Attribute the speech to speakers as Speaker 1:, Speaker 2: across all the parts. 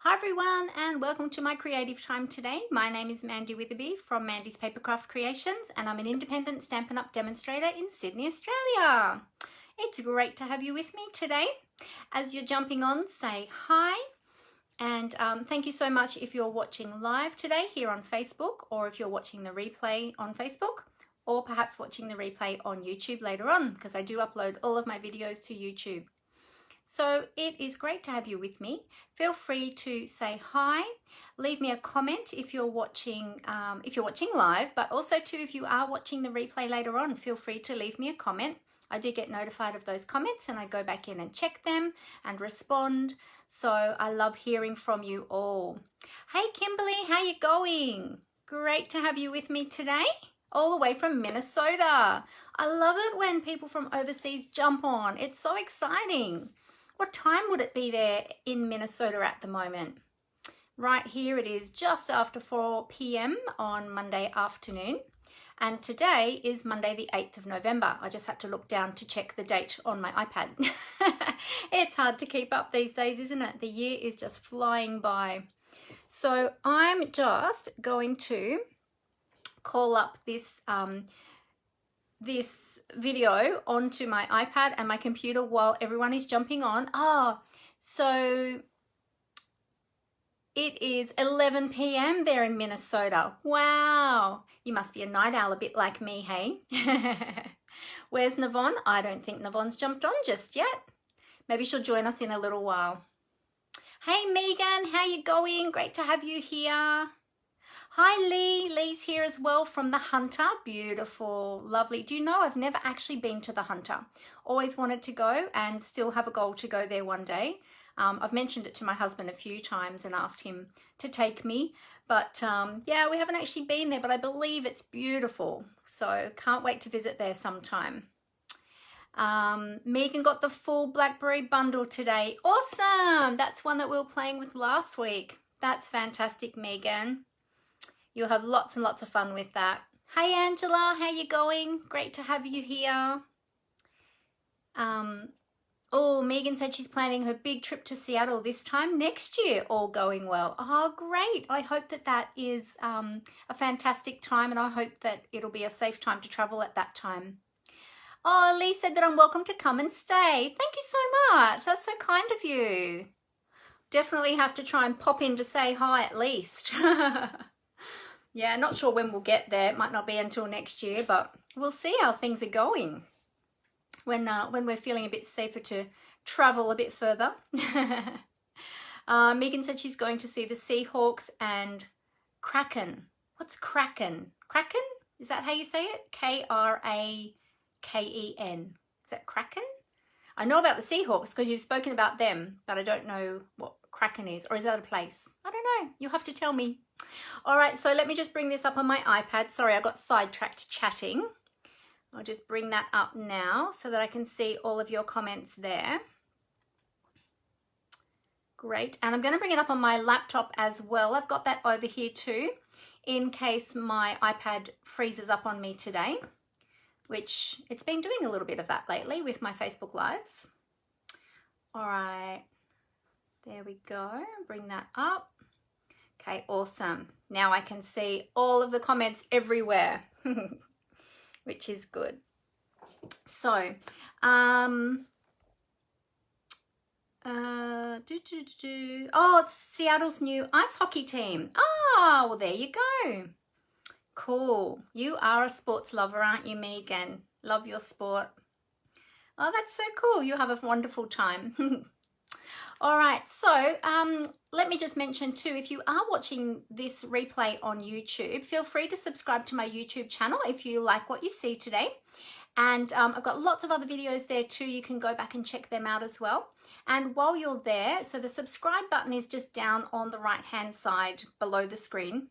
Speaker 1: Hi everyone and welcome to my creative time today. My name is Mandy Witherby from Mandy's Papercraft Creations and I'm an independent Stampin' Up! Demonstrator in Sydney, Australia. It's great to have you with me today. As you're jumping on, say hi and thank you so much if you're watching live today here on Facebook, or if you're watching the replay on Facebook, or perhaps watching the replay on YouTube later on, because I do upload all of my videos to YouTube. So it is great to have you with me. Feel free to say hi, leave me a comment if you're watching live, but also too if you are watching the replay later on, feel free to leave me a comment. I do get notified of those comments and I go back in and check them and respond. So I love hearing from you all. Hey Kimberly, how you going? Great to have you with me today, all the way from Minnesota. I love it when people from overseas jump on. It's so exciting. What time would it be there in Minnesota at the moment? Right here it is just after 4 p.m. on Monday afternoon. And today is Monday the 8th of November. I just had to look down to check the date on my iPad. It's hard to keep up these days, isn't it? The year is just flying by. So I'm just going to call up this video onto my iPad and my computer while everyone is jumping on. So it is 11 p.m. there in Minnesota. Wow, you must be a night owl a bit like me, hey? Where's Navon? I don't think Navon's jumped on just yet. Maybe she'll join us in a little while. Hey Megan, how you going? Great to have you here. Hi Lee, Lee's here as well from the Hunter. Beautiful, lovely. Do you know I've never actually been to the Hunter. Always wanted to go and still have a goal to go there one day. I've mentioned it to my husband a few times and asked him to take me. But yeah, we haven't actually been there, but I believe it's beautiful. So can't wait to visit there sometime. Megan got the full Blackberry bundle today. Awesome, that's one that we were playing with last week. That's fantastic, Megan. You'll have lots and lots of fun with that. Hey Angela, how you going? Great to have you here. Oh, Megan said she's planning her big trip to Seattle this time next year. All going well. Oh, great. I hope that that is a fantastic time, and I hope that it'll be a safe time to travel at that time. Oh, Lee said that I'm welcome to come and stay. Thank you so much. That's so kind of you. Definitely have to try and pop in to say hi at least. Yeah, not sure when we'll get there. It might not be until next year, but we'll see how things are going when we're feeling a bit safer to travel a bit further. Megan said she's going to see the Seahawks and Kraken. What's Kraken? Kraken? Is that how you say it? Kraken. Is that Kraken? I know about the Seahawks because you've spoken about them, but I don't know what Kraken is. Or is that a place? I don't know. You'll have to tell me. All right, so let me just bring this up on my iPad. Sorry, I got sidetracked chatting. I'll just bring that up now so that I can see all of your comments there. Great, and I'm going to bring it up on my laptop as well. I've got that over here too, in case my iPad freezes up on me today, which it's been doing a little bit of that lately with my Facebook Lives. All right, there we go. Bring that up. Okay, awesome. Now I can see all of the comments everywhere, which is good. So, oh, it's Seattle's new ice hockey team. Oh, well, there you go. Cool. You are a sports lover, aren't you, Megan? Love your sport. Oh, that's so cool. You have a wonderful time. All right, so let me just mention too, if you are watching this replay on YouTube, feel free to subscribe to my YouTube channel if you like what you see today. And I've got lots of other videos there too. You can go back and check them out as well. And while you're there, so the subscribe button is just down on the right-hand side below the screen,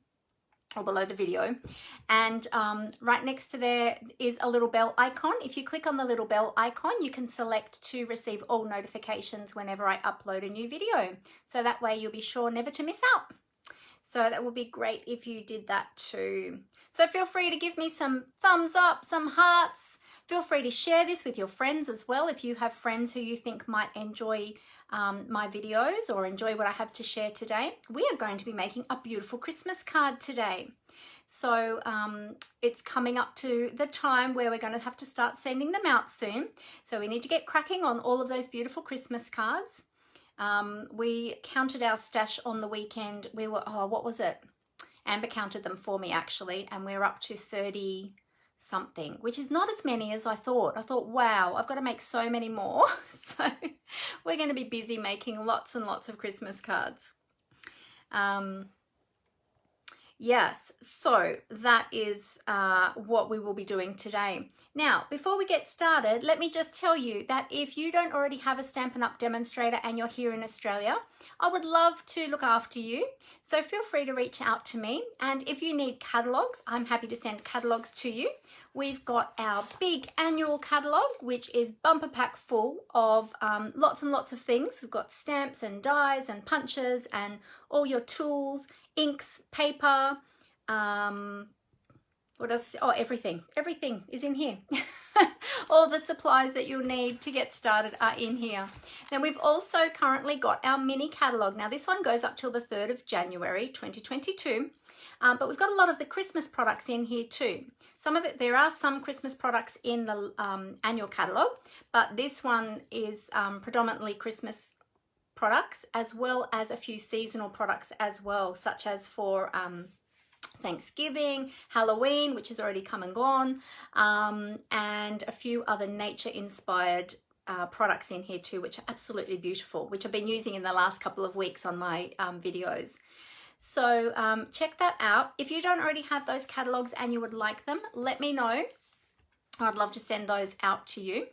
Speaker 1: or below the video, and right next to there is a little bell icon. If you click on the little bell icon, you can select to receive all notifications whenever I upload a new video, so that way you'll be sure never to miss out. So that would be great if you did that too. So feel free to give me some thumbs up, some hearts. Feel free to share this with your friends as well. If you have friends who you think might enjoy my videos or enjoy what I have to share today, we are going to be making a beautiful Christmas card today. So it's coming up to the time where we're going to have to start sending them out soon. So we need to get cracking on all of those beautiful Christmas cards. We counted our stash on the weekend. We were, oh, what was it? Amber counted them for me actually, and we're up to 30 something, which is not as many as I thought. I thought, wow, I've got to make so many more. So we're going to be busy making lots and lots of Christmas cards. Yes, so that is what we will be doing today. Now, before we get started, let me just tell you that if you don't already have a Stampin' Up! Demonstrator and you're here in Australia, I would love to look after you. So feel free to reach out to me. And if you need catalogues, I'm happy to send catalogues to you. We've got our big annual catalogue, which is bumper pack full of lots and lots of things. We've got stamps and dies and punches and all your tools, inks, paper, what else? Oh, everything is in here. All the supplies that you'll need to get started are in here. Then we've also currently got our mini catalogue. Now this one goes up till the 3rd of January 2022, but we've got a lot of the Christmas products in here too. There are some Christmas products in the annual catalogue, but this one is predominantly Christmas products, as well as a few seasonal products as well, such as for Thanksgiving, Halloween, which has already come and gone, and a few other nature inspired products in here too, which are absolutely beautiful, which I've been using in the last couple of weeks on my videos. So check that out. If you don't already have those catalogs and you would like them, let me know. I'd love to send those out to you.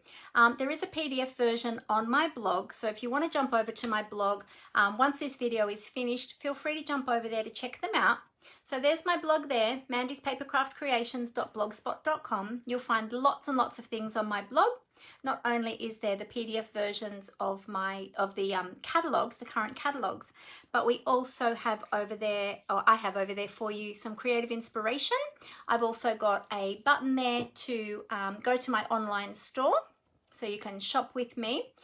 Speaker 1: There is a PDF version on my blog, so if you want to jump over to my blog, once this video is finished, feel free to jump over there to check them out. So there's my blog there, mandyspapercraftcreations.blogspot.com. You'll find lots and lots of things on my blog. Not only is there the PDF versions of the catalogs, the current catalogs, but we also have over there, or I have over there for you, some creative inspiration. I've also got a button there to go to my online store, so you can shop with me.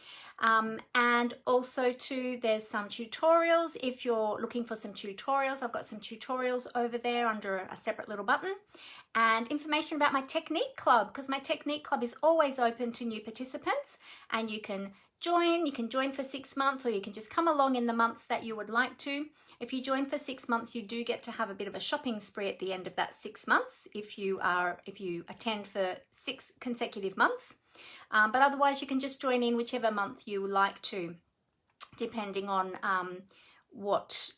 Speaker 1: And also too, there's some tutorials. If you're looking for some tutorials, I've got some tutorials over there under a separate little button, and information about my technique club, because my technique club is always open to new participants, and you can join for 6 months, or you can just come along in the months that you would like to. If you join for 6 months, you do get to have a bit of a shopping spree at the end of that 6 months if you attend for 6 consecutive months. But otherwise you can just join in whichever month you like to, depending on what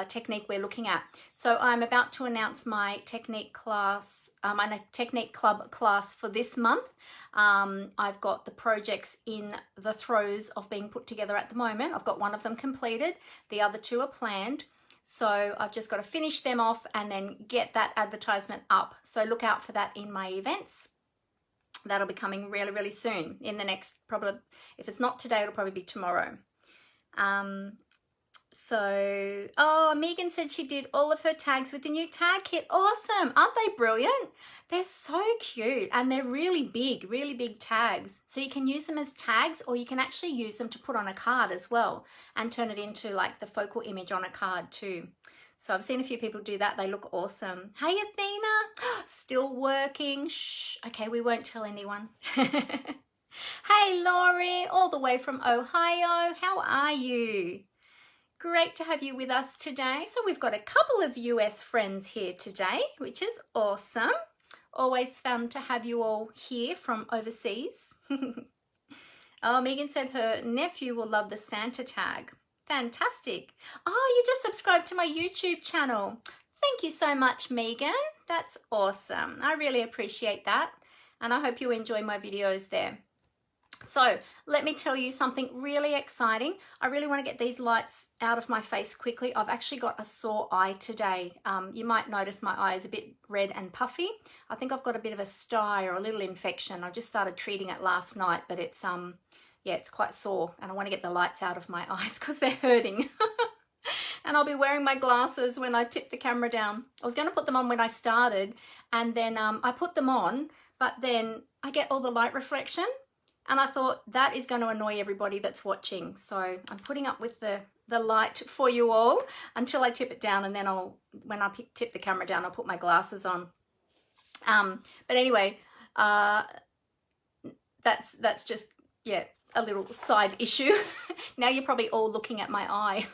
Speaker 1: technique we're looking at. So I'm about to announce my technique class, my technique club class for this month. I've got the projects in the throes of being put together at the moment. I've got one of them completed, the other 2 are planned. So I've just got to finish them off and then get that advertisement up. So look out for that in my events. That'll be coming really, really soon, in the next, probably, if it's not today, it'll probably be tomorrow. Oh, Megan said she did all of her tags with the new tag kit. Awesome. Aren't they brilliant? They're so cute, and they're really big tags. So you can use them as tags, or you can actually use them to put on a card as well and turn it into like the focal image on a card too. So I've seen a few people do that. They look awesome. Hey, Athena, still working. Shh. Okay, we won't tell anyone. Hey, Laurie, all the way from Ohio. How are you? Great to have you with us today. So we've got a couple of US friends here today, which is awesome. Always fun to have you all here from overseas. Oh, Megan said her nephew will love the Santa tag. Fantastic. Oh, you just subscribed to my YouTube channel. Thank you so much, Megan. That's awesome. I really appreciate that. And I hope you enjoy my videos there. So let me tell you something really exciting. I really want to get these lights out of my face quickly. I've actually got a sore eye today. You might notice my eye is a bit red and puffy. I think I've got a bit of a sty or a little infection. I just started treating it last night, but it's yeah, it's quite sore, and I want to get the lights out of my eyes because they're hurting. And I'll be wearing my glasses when I tip the camera down. I was going to put them on when I started, and then I put them on, but then I get all the light reflection, and I thought that is going to annoy everybody that's watching. So I'm putting up with the light for you all until I tip it down, and then when I tip the camera down, I'll put my glasses on. But anyway, that's just, yeah, a little side issue. Now you're probably all looking at my eye.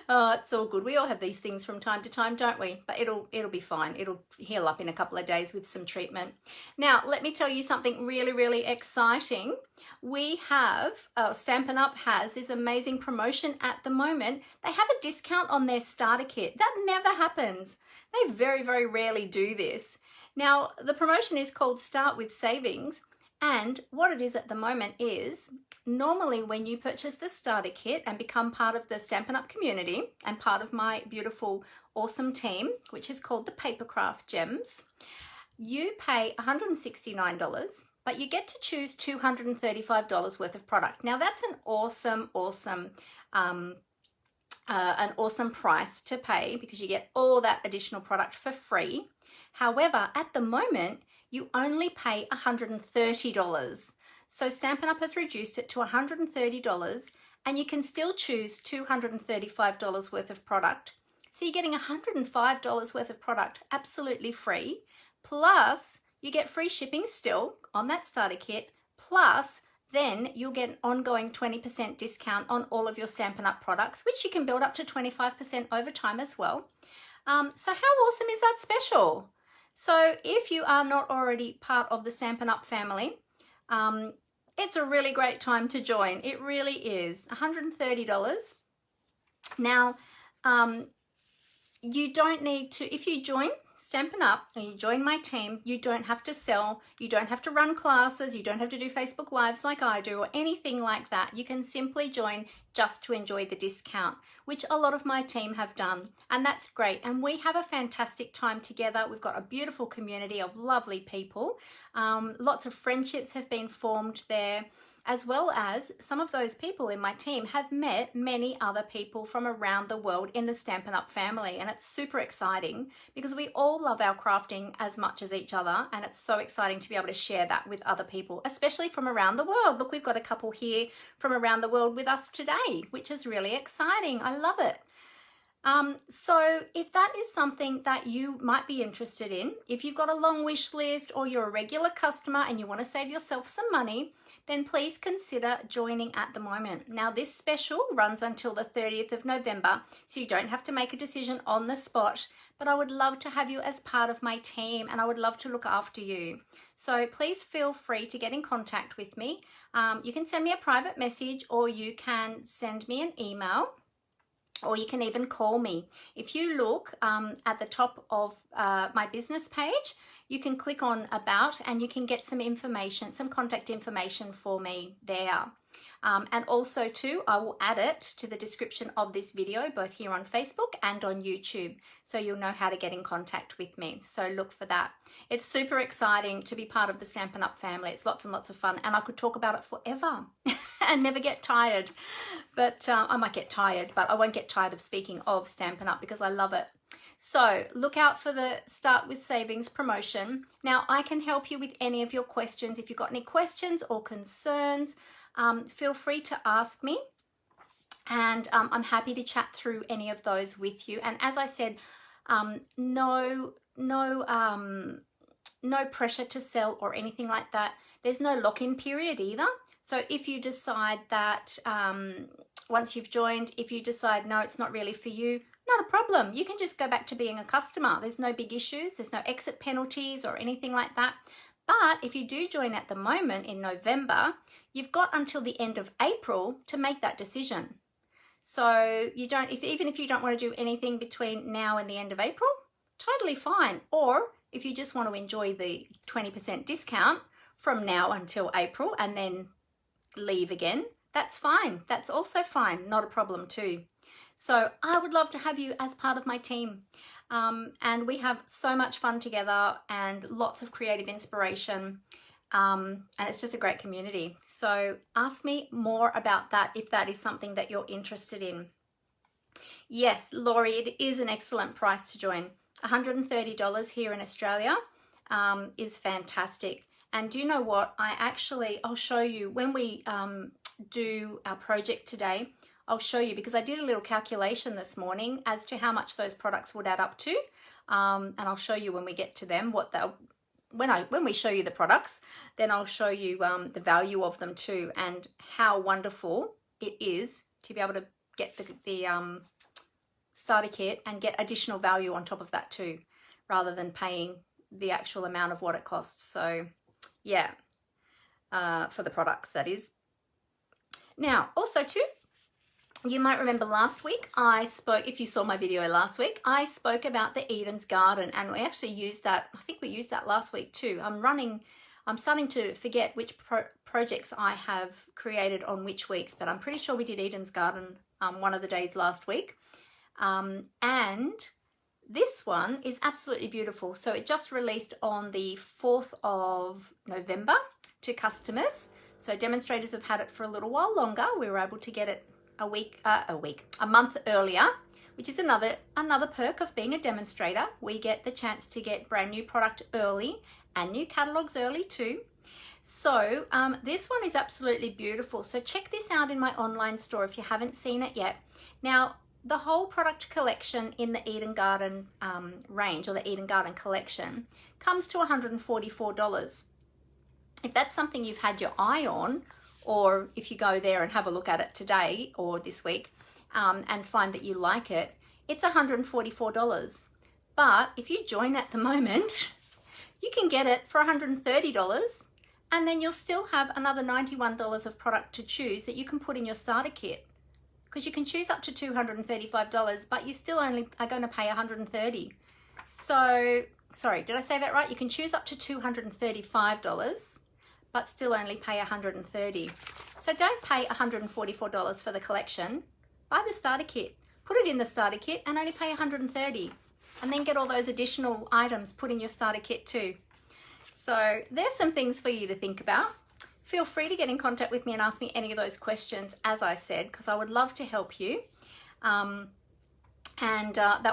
Speaker 1: It's all good. We all have these things from time to time, don't we? But it'll be fine. It'll heal up in a couple of days with some treatment. Now, let me tell you something really, really exciting. We have, Stampin' Up! Has this amazing promotion at the moment. They have a discount on their starter kit. That never happens. They very, very rarely do this. Now, the promotion is called Start with Savings. And what it is at the moment is, normally when you purchase the starter kit and become part of the Stampin' Up! Community and part of my beautiful, awesome team, which is called the Papercraft Gems, you pay $169, but you get to choose $235 worth of product. Now that's an awesome price to pay, because you get all that additional product for free. However, at the moment, you only pay $130. So Stampin' Up! Has reduced it to $130, and you can still choose $235 worth of product. So you're getting $105 worth of product absolutely free, plus you get free shipping still on that starter kit, plus then you'll get an ongoing 20% discount on all of your Stampin' Up! Products, which you can build up to 25% over time as well. So how awesome is that special? So if you are not already part of the Stampin' Up! Family, it's a really great time to join. It really is. $130. Now, you don't need to, if you join Stampin' Up! And you join my team, you don't have to sell, you don't have to run classes, you don't have to do Facebook Lives like I do or anything like that. You can simply join just to enjoy the discount, which a lot of my team have done, and that's great. And we have a fantastic time together. We've got a beautiful community of lovely people. Lots of friendships have been formed there, as well as some of those people in my team have met many other people from around the world in the Stampin' Up! Family. And it's super exciting because we all love our crafting as much as each other. And it's so exciting to be able to share that with other people, especially from around the world. Look, we've got a couple here from around the world with us today, which is really exciting. I love it. So if that is something that you might be interested in, if you've got a long wish list or you're a regular customer and you want to save yourself some money, then please consider joining at the moment. Now this special runs until the 30th of November, so you don't have to make a decision on the spot, but I would love to have you as part of my team and I would love to look after you. So please feel free to get in contact with me. You can send me a private message, or you can send me an email, or you can even call me. If you look at the top of my business page, you can click on About and you can get some information, some contact information for me there. And also too, I will add it to the description of this video, both here on Facebook and on YouTube, so you'll know how to get in contact with me. So look for that. It's super exciting to be part of the Stampin' Up! Family. It's lots and lots of fun, and I could talk about it forever and never get tired. But I might get tired, but I won't get tired of speaking of Stampin' Up! Because I love it. So look out for the Start with Savings promotion. Now I can help you with any of your questions. If you've got any questions or concerns, feel free to ask me, and I'm happy to chat through any of those with you. And as I said, no pressure to sell or anything like that. There's no lock-in period either. So if you decide that once you've joined, if you decide no, it's not really for you, not a problem. You can just go back to being a customer. There's no big issues. There's no exit penalties or anything like that. But if you do join at the moment in November, you've got until the end of April to make that decision. So you don't, even if you don't want to do anything between now and the end of April, totally fine. Or if you just want to enjoy the 20% discount from now until April and then leave again, that's fine. That's also fine. Not a problem too. So I would love to have you as part of my team. And we have so much fun together and lots of creative inspiration. And it's just a great community. So ask me more about that if that is something that you're interested in. Yes, Laurie, it is an excellent price to join. $130 here in Australia. is fantastic. And do you know what? I'll show you when we do our project today. I'll show you, because I did a little calculation this morning as to how much those products would add up to. And I'll show you when we get to them what they'll, when we show you the products, then I'll show you the value of them too, and how wonderful it is to be able to get the starter kit and get additional value on top of that too, rather than paying the actual amount of what it costs. So yeah, for the products, that is. Now also too, you might remember last week I spoke, if you saw my video last week, I spoke about the Eden's Garden, and we actually used that, I think we used that last week too. I'm starting to forget which projects I have created on which weeks, but I'm pretty sure we did Eden's Garden one of the days last week. And this one is absolutely beautiful. So it just released on the 4th of November to customers. So demonstrators have had it for a little while longer. We were able to get it a month earlier, which is another perk of being a demonstrator. We get the chance to get brand new product early and new catalogs early too. So this one is absolutely beautiful. So check this out in my online store if you haven't seen it yet. Now, the whole product collection in the Eden Garden range, or the Eden Garden collection, comes to $144. If that's something you've had your eye on, or if you go there and have a look at it today or this week and find that you like it, it's $144. But if you join at the moment, you can get it for $130, and then you'll still have another $91 of product to choose that you can put in your starter kit, because you can choose up to $235, but you still only are going to pay $130. So, sorry, did I say that right? You can choose up to $235, but still only pay $130. So don't pay $144 for the collection. Buy the starter kit, put it in the starter kit, and only pay $130. And then get all those additional items put in your starter kit too. So there's some things for you to think about. Feel free to get in contact with me and ask me any of those questions, as I said, because I would love to help you. That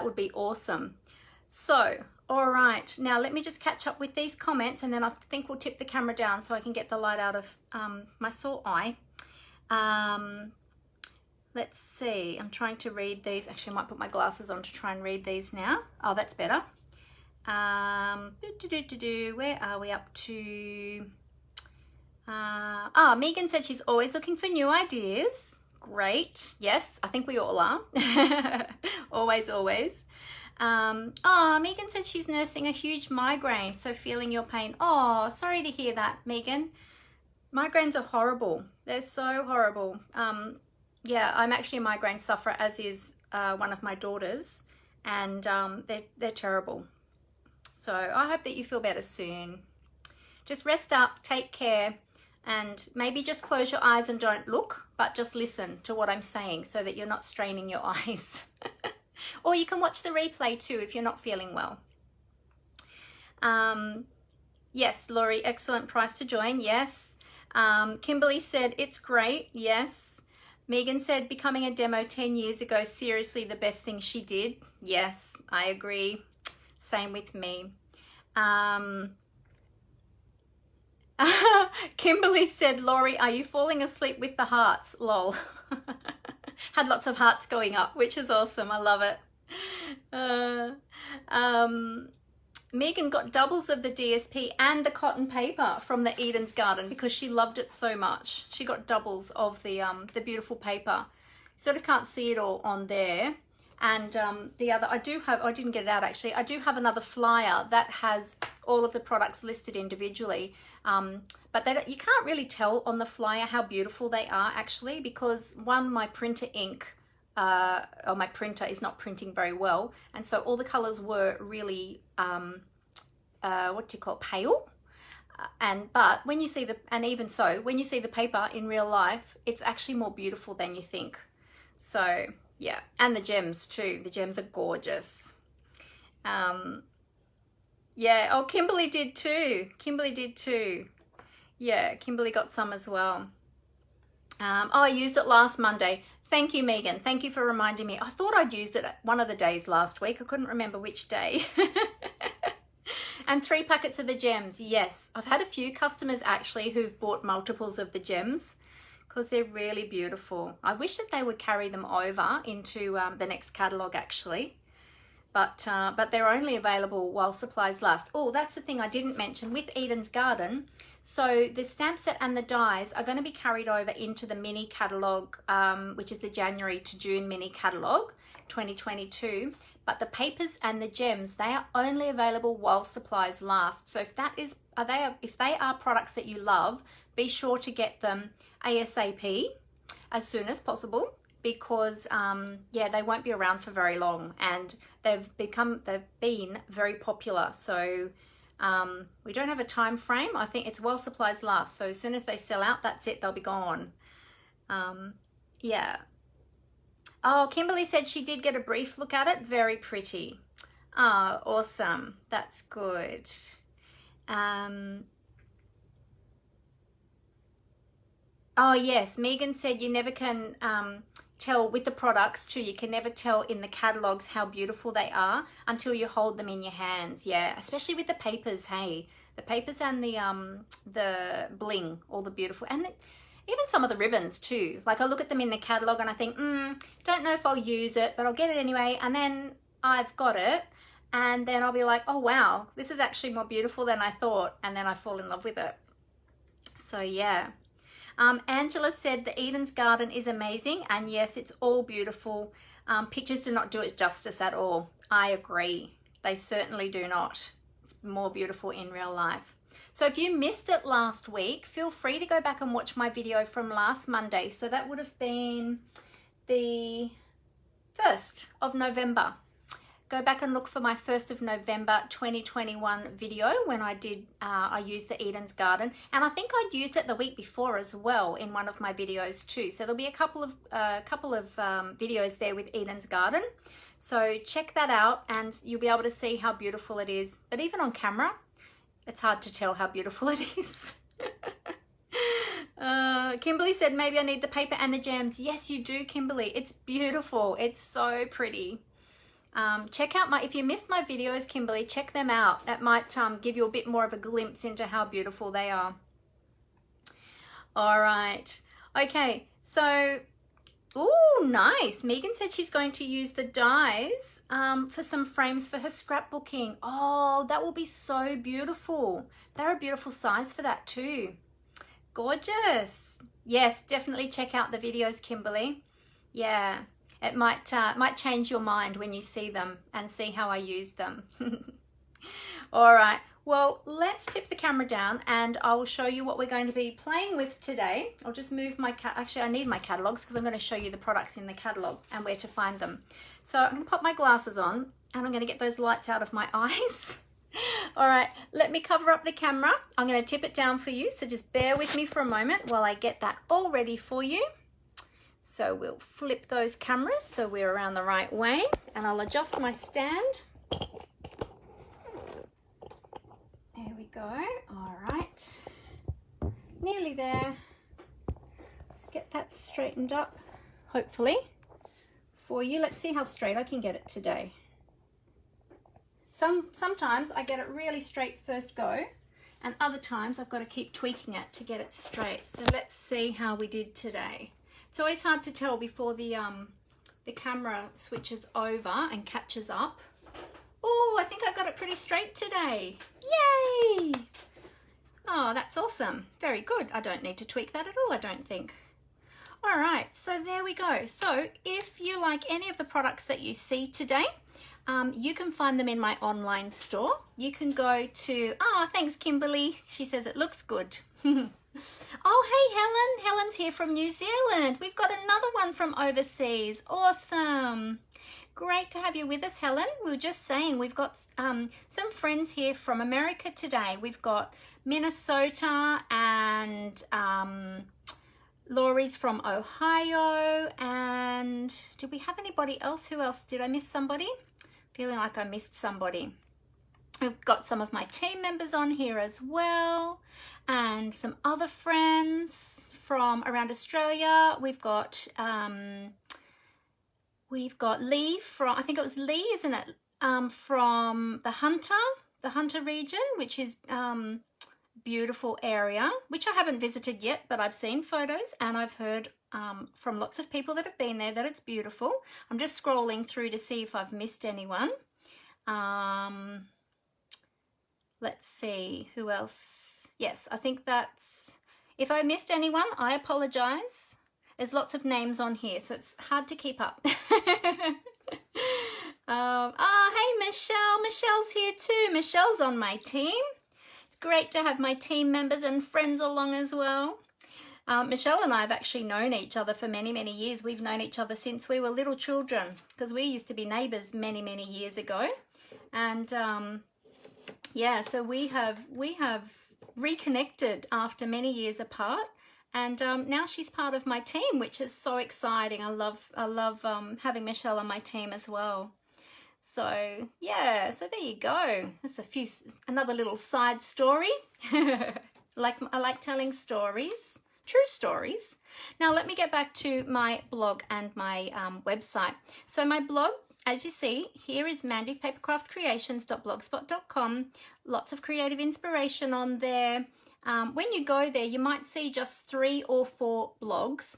Speaker 1: would be awesome. So, all right, now let me just catch up with these comments, and then I think we'll tip the camera down so I can get the light out of my sore eye. Let's see, I'm trying to read these. Actually, I might put my glasses on to try and read these now. Oh, that's better. Where are we up to? Megan said she's always looking for new ideas. Great. Yes, I think we all are. Always, always. Megan said she's nursing a huge migraine, so feeling your pain. Oh, sorry to hear that, Megan. Migraines are horrible. They're so horrible. Yeah, I'm actually a migraine sufferer, as is one of my daughters, and they're terrible. So I hope that you feel better soon. Just rest up, take care, and maybe just close your eyes and don't look, but just listen to what I'm saying so that you're not straining your eyes. Or you can watch the replay too if you're not feeling well. Yes, Laurie, excellent price to join. Yes. Kimberly said it's great. Yes. Megan said becoming a demo 10 years ago, seriously the best thing she did. Yes, I agree. Same with me. Kimberly said, Laurie, are you falling asleep with the hearts? Lol. Had lots of hearts going up, which is awesome. I love it. Megan got doubles of the DSP and the cotton paper from the Eden's Garden because she loved it so much. She got doubles of the beautiful paper. Sort of can't see it all on there. And the other, I didn't get it out actually. I do have another flyer that has all of the products listed individually. But you can't really tell on the flyer how beautiful they are actually, because one, my printer ink, or my printer is not printing very well. And so all the colors were really, what do you call it, pale. But when you see when you see the paper in real life, it's actually more beautiful than you think. So yeah, and the gems too. The gems are gorgeous. Yeah, oh, Kimberly did too. Kimberly did too. Yeah, Kimberly got some as well. Oh, I used it last Monday. Thank you, Megan. Thank you for reminding me. I thought I'd used it one of the days last week. I couldn't remember which day. And 3 packets of the gems. Yes, I've had a few customers actually who've bought multiples of the gems because they're really beautiful. I wish that they would carry them over into the next catalogue actually. But they're only available while supplies last. Oh, that's the thing I didn't mention with Eden's Garden. So the stamp set and the dies are going to be carried over into the mini catalogue, which is the January to June mini catalogue 2022. But the papers and the gems, they are only available while supplies last. So if they are products that you love, be sure to get them ASAP as soon as possible, because yeah, they won't be around for very long, and they've been very popular. So we don't have a time frame. I think it's while supplies last. So as soon as they sell out, that's it, they'll be gone. Yeah. Oh, Kimberly said she did get a brief look at it. Very pretty. Oh, awesome. That's good. Oh yes, Megan said you never can tell with the products too. You can never tell in the catalogs how beautiful they are until you hold them in your hands. Yeah, especially with the papers. Hey, the papers and the bling, all the beautiful, and even some of the ribbons too. Like I look at them in the catalogue and I think, don't know if I'll use it, but I'll get it anyway. And then I've got it, and then I'll be like, oh wow, this is actually more beautiful than I thought, and then I fall in love with it. So yeah. Angela said the Eden's Garden is amazing, and yes, it's all beautiful. Pictures do not do it justice at all. I agree. They certainly do not. It's more beautiful in real life. So if you missed it last week, feel free to go back and watch my video from last Monday. So that would have been the 1st of November. Go back and look for my 1st of November 2021 video when I did, I used the Eden's Garden. And I think I'd used it the week before as well in one of my videos too. So there'll be a couple of videos there with Eden's Garden. So check that out and you'll be able to see how beautiful it is. But even on camera, it's hard to tell how beautiful it is. Kimberly said maybe I need the paper and the gems. Yes, you do, Kimberly. It's beautiful. It's so pretty. Check out if you missed my videos, Kimberly, check them out. That might give you a bit more of a glimpse into how beautiful they are. All right. Okay, so, oh, nice. Megan said she's going to use the dies for some frames for her scrapbooking. Oh, that will be so beautiful. They're a beautiful size for that too. Gorgeous. Yes, definitely check out the videos, Kimberly. Yeah. It might change your mind when you see them and see how I use them. All right, well, let's tip the camera down and I will show you what we're going to be playing with today. I'll just move my, actually I need my catalogs because I'm going to show you the products in the catalog and where to find them. So I'm going to pop my glasses on and I'm going to get those lights out of my eyes. All right, let me cover up the camera. I'm going to tip it down for you, so just bear with me for a moment while I get that all ready for you. So we'll flip those cameras so we're around the right way, and I'll adjust my stand. There we go. All right, nearly there. Let's get that straightened up, hopefully, for you. Let's see how straight I can get it today. Sometimes I get it really straight first go, and other times I've got to keep tweaking it to get it straight. So let's see how we did today. It's always hard to tell before the camera switches over and catches up. Oh, I think I got it pretty straight today. Yay! Oh, that's awesome. Very good. I don't need to tweak that at all, I don't think. All right, so there we go. So if you like any of the products that you see today, you can find them in my online store. You can go to, oh, thanks, Kimberly. She says it looks good. Oh, hey, Helen. Helen's here from New Zealand. We've got another one from overseas. Awesome. Great to have you with us, Helen. We were just saying we've got some friends here from America today. We've got Minnesota and Laurie's from Ohio. And did we have anybody else? Who else? Did I miss somebody? Feeling like I missed somebody. We've got some of my team members on here as well, and some other friends from around Australia. We've got Lee from, I think it was Lee, isn't it? From The Hunter. Hunter region, which is beautiful area, which I haven't visited yet, but I've seen photos and I've heard from lots of people that have been there that it's beautiful. I'm just scrolling through to see if I've missed anyone. Let's see who else. Yes, I think that's, if I missed anyone, I apologize. There's lots of names on here, so it's hard to keep up. Hey Michelle, Michelle's here too. Michelle's on my team. It's great to have my team members and friends along as well. Michelle and I have actually known each other for many, many years. We've known each other since we were little children because we used to be neighbours many, many years ago. And yeah, so we have reconnected after many years apart. And now she's part of my team, which is so exciting. I love having Michelle on my team as well. So yeah, so there you go. That's another little side story. I like telling stories. True stories. Now let me get back to my blog and my website. So my blog, as you see, here is mandyspapercraftcreations.blogspot.com. Lots of creative inspiration on there. When you go there, you might see just 3 or 4 blogs,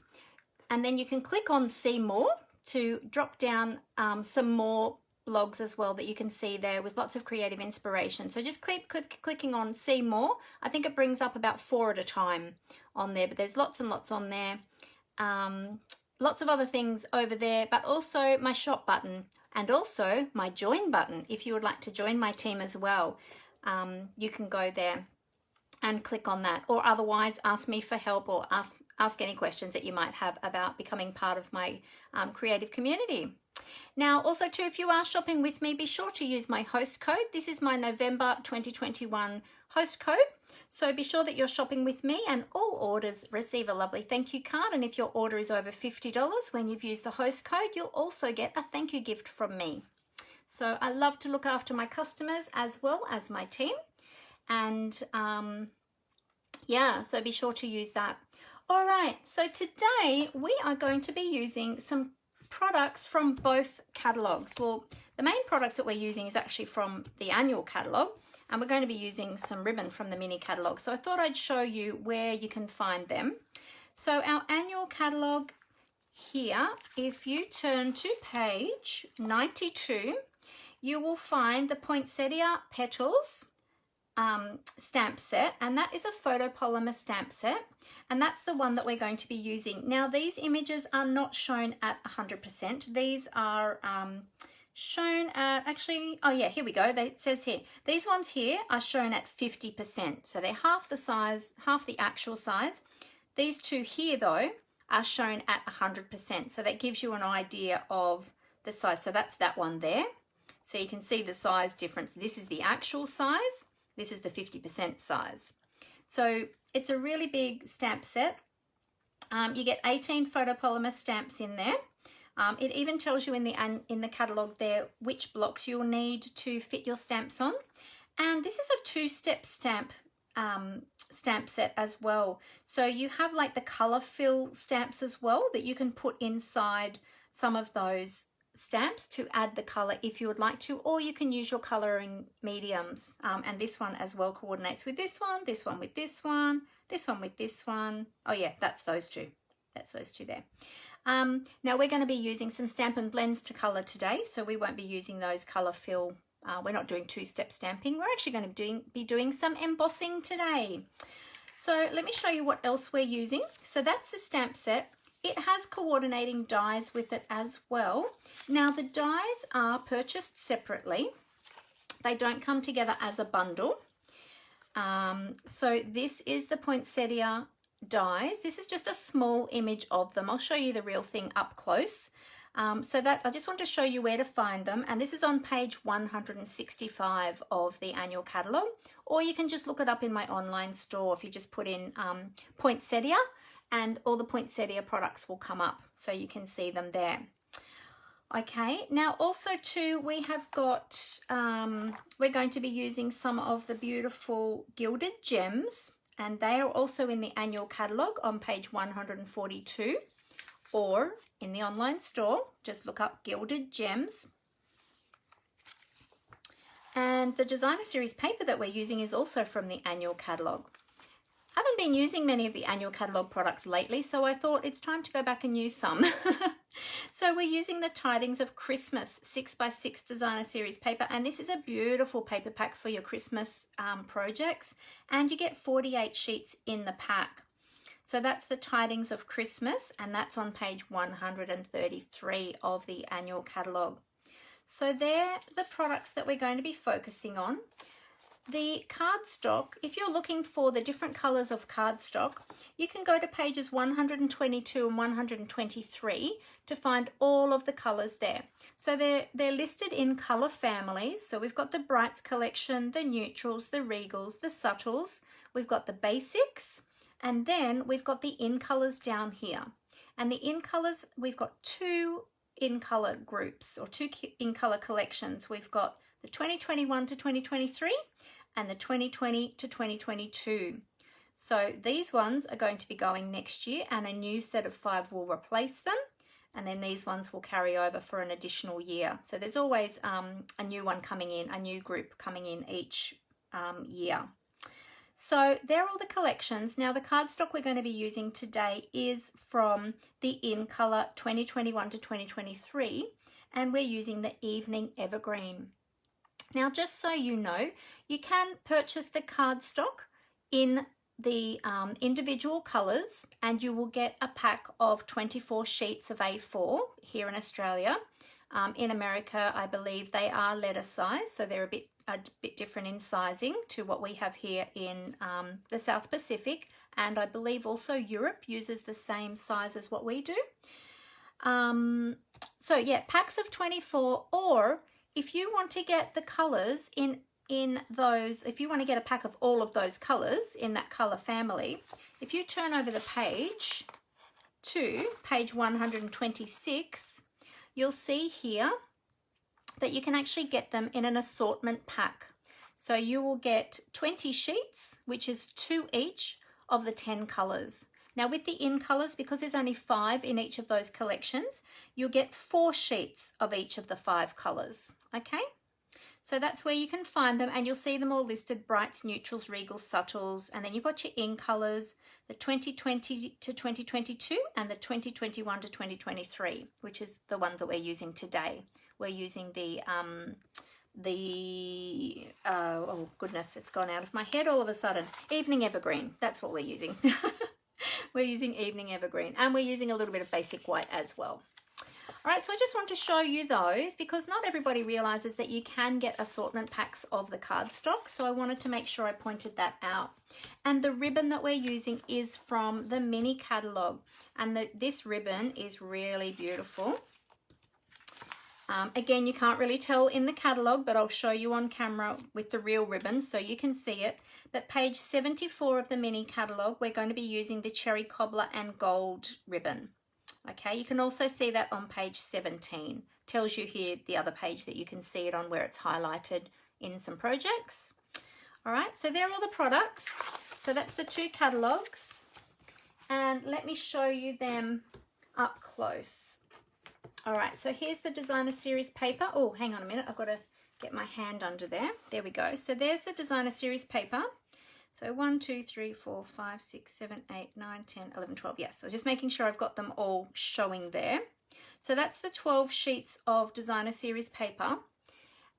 Speaker 1: and then you can click on see more to drop down some more blogs as well that you can see there with lots of creative inspiration. So just clicking on see more. I think it brings up about 4 at a time on there, but there's lots and lots on there. Lots of other things over there, but also my shop button and also my join button. If you would like to join my team as well, you can go there and click on that, or otherwise ask me for help or ask any questions that you might have about becoming part of my creative community. Now also too, if you are shopping with me, be sure to use my host code. This is my November 2021 host code. So be sure that you're shopping with me, and all orders receive a lovely thank you card. And if your order is over $50 when you've used the host code, you'll also get a thank you gift from me. So I love to look after my customers as well as my team. And yeah, so be sure to use that. All right, so today we are going to be using some products from both catalogs. Well, the main products that we're using is actually from the annual catalog, and we're going to be using some ribbon from the mini catalog. So I thought I'd show you where you can find them. So our annual catalog here, if you turn to page 92, you will find the Poinsettia Petals stamp set, and that is a photopolymer stamp set, and that's the one that we're going to be using. Now these images are not shown at 100%. These are shown at, actually, oh yeah, here we go. It says here, these ones here are shown at 50%. So they're half the size, half the actual size. These two here though are shown at 100%. So that gives you an idea of the size. So that's that one there. So you can see the size difference. This is the actual size. This is the 50% size. So it's a really big stamp set. You get 18 photopolymer stamps in there. It even tells you in the catalogue there which blocks you'll need to fit your stamps on. And this is a 2-step stamp set as well. So you have like the colour fill stamps as well that you can put inside some of those stamps to add the color if you would like to, or you can use your coloring mediums, and this one as well coordinates with this one with this one, this one with this one. Oh yeah, that's those two there. Now we're going to be using some Stampin' blends to color today, so we won't be using those color fill. We're not doing 2-step stamping. We're actually going to be doing some embossing today. So let me show you what else we're using. So that's the stamp set. It has coordinating dies with it as well. Now the dies are purchased separately. They don't come together as a bundle. So this is the Poinsettia Dies. This is just a small image of them. I'll show you the real thing up close. So that I just want to show you where to find them. And this is on page 165 of the annual catalogue. Or you can just look it up in my online store if you just put in Poinsettia, and all the Poinsettia products will come up so you can see them there. Okay, now also too, we have got, we're going to be using some of the beautiful Gilded Gems, and they are also in the annual catalogue on page 142, or in the online store, just look up Gilded Gems. And the designer series paper that we're using is also from the annual catalogue. I haven't been using many of the annual catalogue products lately, so I thought it's time to go back and use some. So we're using the Tidings of Christmas 6x6 designer series paper, and this is a beautiful paper pack for your Christmas projects, and you get 48 sheets in the pack. So that's the Tidings of Christmas, and that's on page 133 of the annual catalogue. So they're the products that we're going to be focusing on. The cardstock, if you're looking for the different colours of cardstock, you can go to pages 122 and 123 to find all of the colours there. So they're listed in colour families. So we've got the Brights collection, the Neutrals, the Regals, the Subtles, we've got the Basics, and then we've got the in colours down here. And the in colours, we've got two in colour groups or two in colour collections. We've got the 2021 to 2023 and the 2020 to 2022. So these ones are going to be going next year, and a new set of 5 will replace them, and then these ones will carry over for an additional year. So there's always a new one coming in, a new group coming in each year. So they're all the collections. Now the cardstock we're going to be using today is from the In Colour 2021 to 2023, and we're using the Evening Evergreen. Now, just so you know, you can purchase the cardstock in the individual colours, and you will get a pack of 24 sheets of A4 here in Australia. In America, I believe they are letter size, so they're a bit different in sizing to what we have here in the South Pacific, and I believe also Europe uses the same size as what we do. So yeah, packs of 24, or if you want to get the colours in those, if you want to get a pack of all of those colours in that colour family, if you turn over the page to page 126, you'll see here that you can actually get them in an assortment pack. So you will get 20 sheets, which is 2 each of the 10 colours. Now with the in colours, because there's only 5 in each of those collections, you'll get 4 sheets of each of the 5 colours, okay? So that's where you can find them, and you'll see them all listed: Brights, Neutrals, Regals, Subtles, and then you've got your in colours, the 2020 to 2022 and the 2021 to 2023, which is the one that we're using today. We're using the oh goodness, it's gone out of my head all of a sudden. Evening Evergreen, that's what we're using. We're using Evening Evergreen, and we're using a little bit of basic white as well. All right, so I just want to show you those because not everybody realizes that you can get assortment packs of the cardstock. So I wanted to make sure I pointed that out. And the ribbon that we're using is from the mini catalog, and this ribbon is really beautiful. Again, you can't really tell in the catalogue, but I'll show you on camera with the real ribbon so you can see it. But page 74 of the mini catalogue, we're going to be using the Cherry Cobbler and Gold ribbon. Okay, you can also see that on page 17. Tells you here the other page that you can see it on where it's highlighted in some projects. All right, so they're all the products. So that's the 2 catalogues. And let me show you them up close. All right, so here's the designer series paper. Oh, hang on a minute. I've got to get my hand under there. There we go. So there's the designer series paper. So 1, 2, 3, 4, 5, 6, 7, 8, 9, 10, 11, 12. Yes, so just making sure I've got them all showing there. So that's the 12 sheets of designer series paper.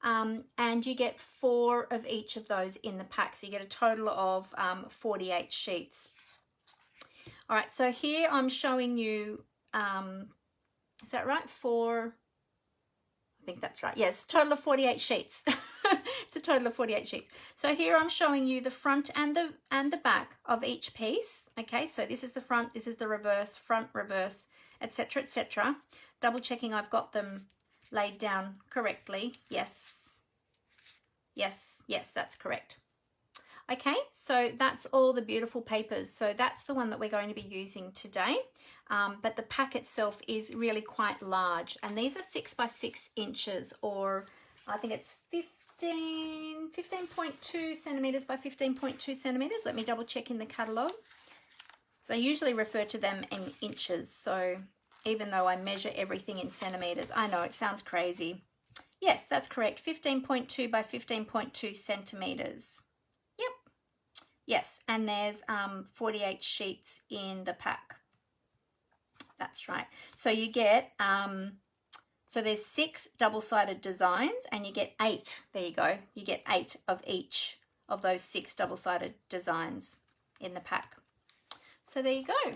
Speaker 1: And you get 4 of each of those in the pack. So you get a total of 48 sheets. All right, so here I'm showing you, is that right? 4, I think that's right. Yes, total of 48 sheets. It's a total of 48 sheets. So here I'm showing you the front and the back of each piece. Okay, so this is the front, this is the reverse, front, reverse, etc., etc. Double checking I've got them laid down correctly. Yes, yes, yes, that's correct. Okay, so that's all the beautiful papers. So that's the one that we're going to be using today. But the pack itself is really quite large, and these are 6 by 6 inches, or I think it's 15.2 centimeters by 15.2 centimeters. Let me double check in the catalogue. So I usually refer to them in inches. So even though I measure everything in centimeters, I know it sounds crazy. Yes, that's correct. 15.2 by 15.2 centimeters. Yep. Yes, and there's 48 sheets in the pack. That's right. So you get, so there's 6 double-sided designs and you get 8. There you go. You get 8 of each of those 6 double-sided designs in the pack. So there you go.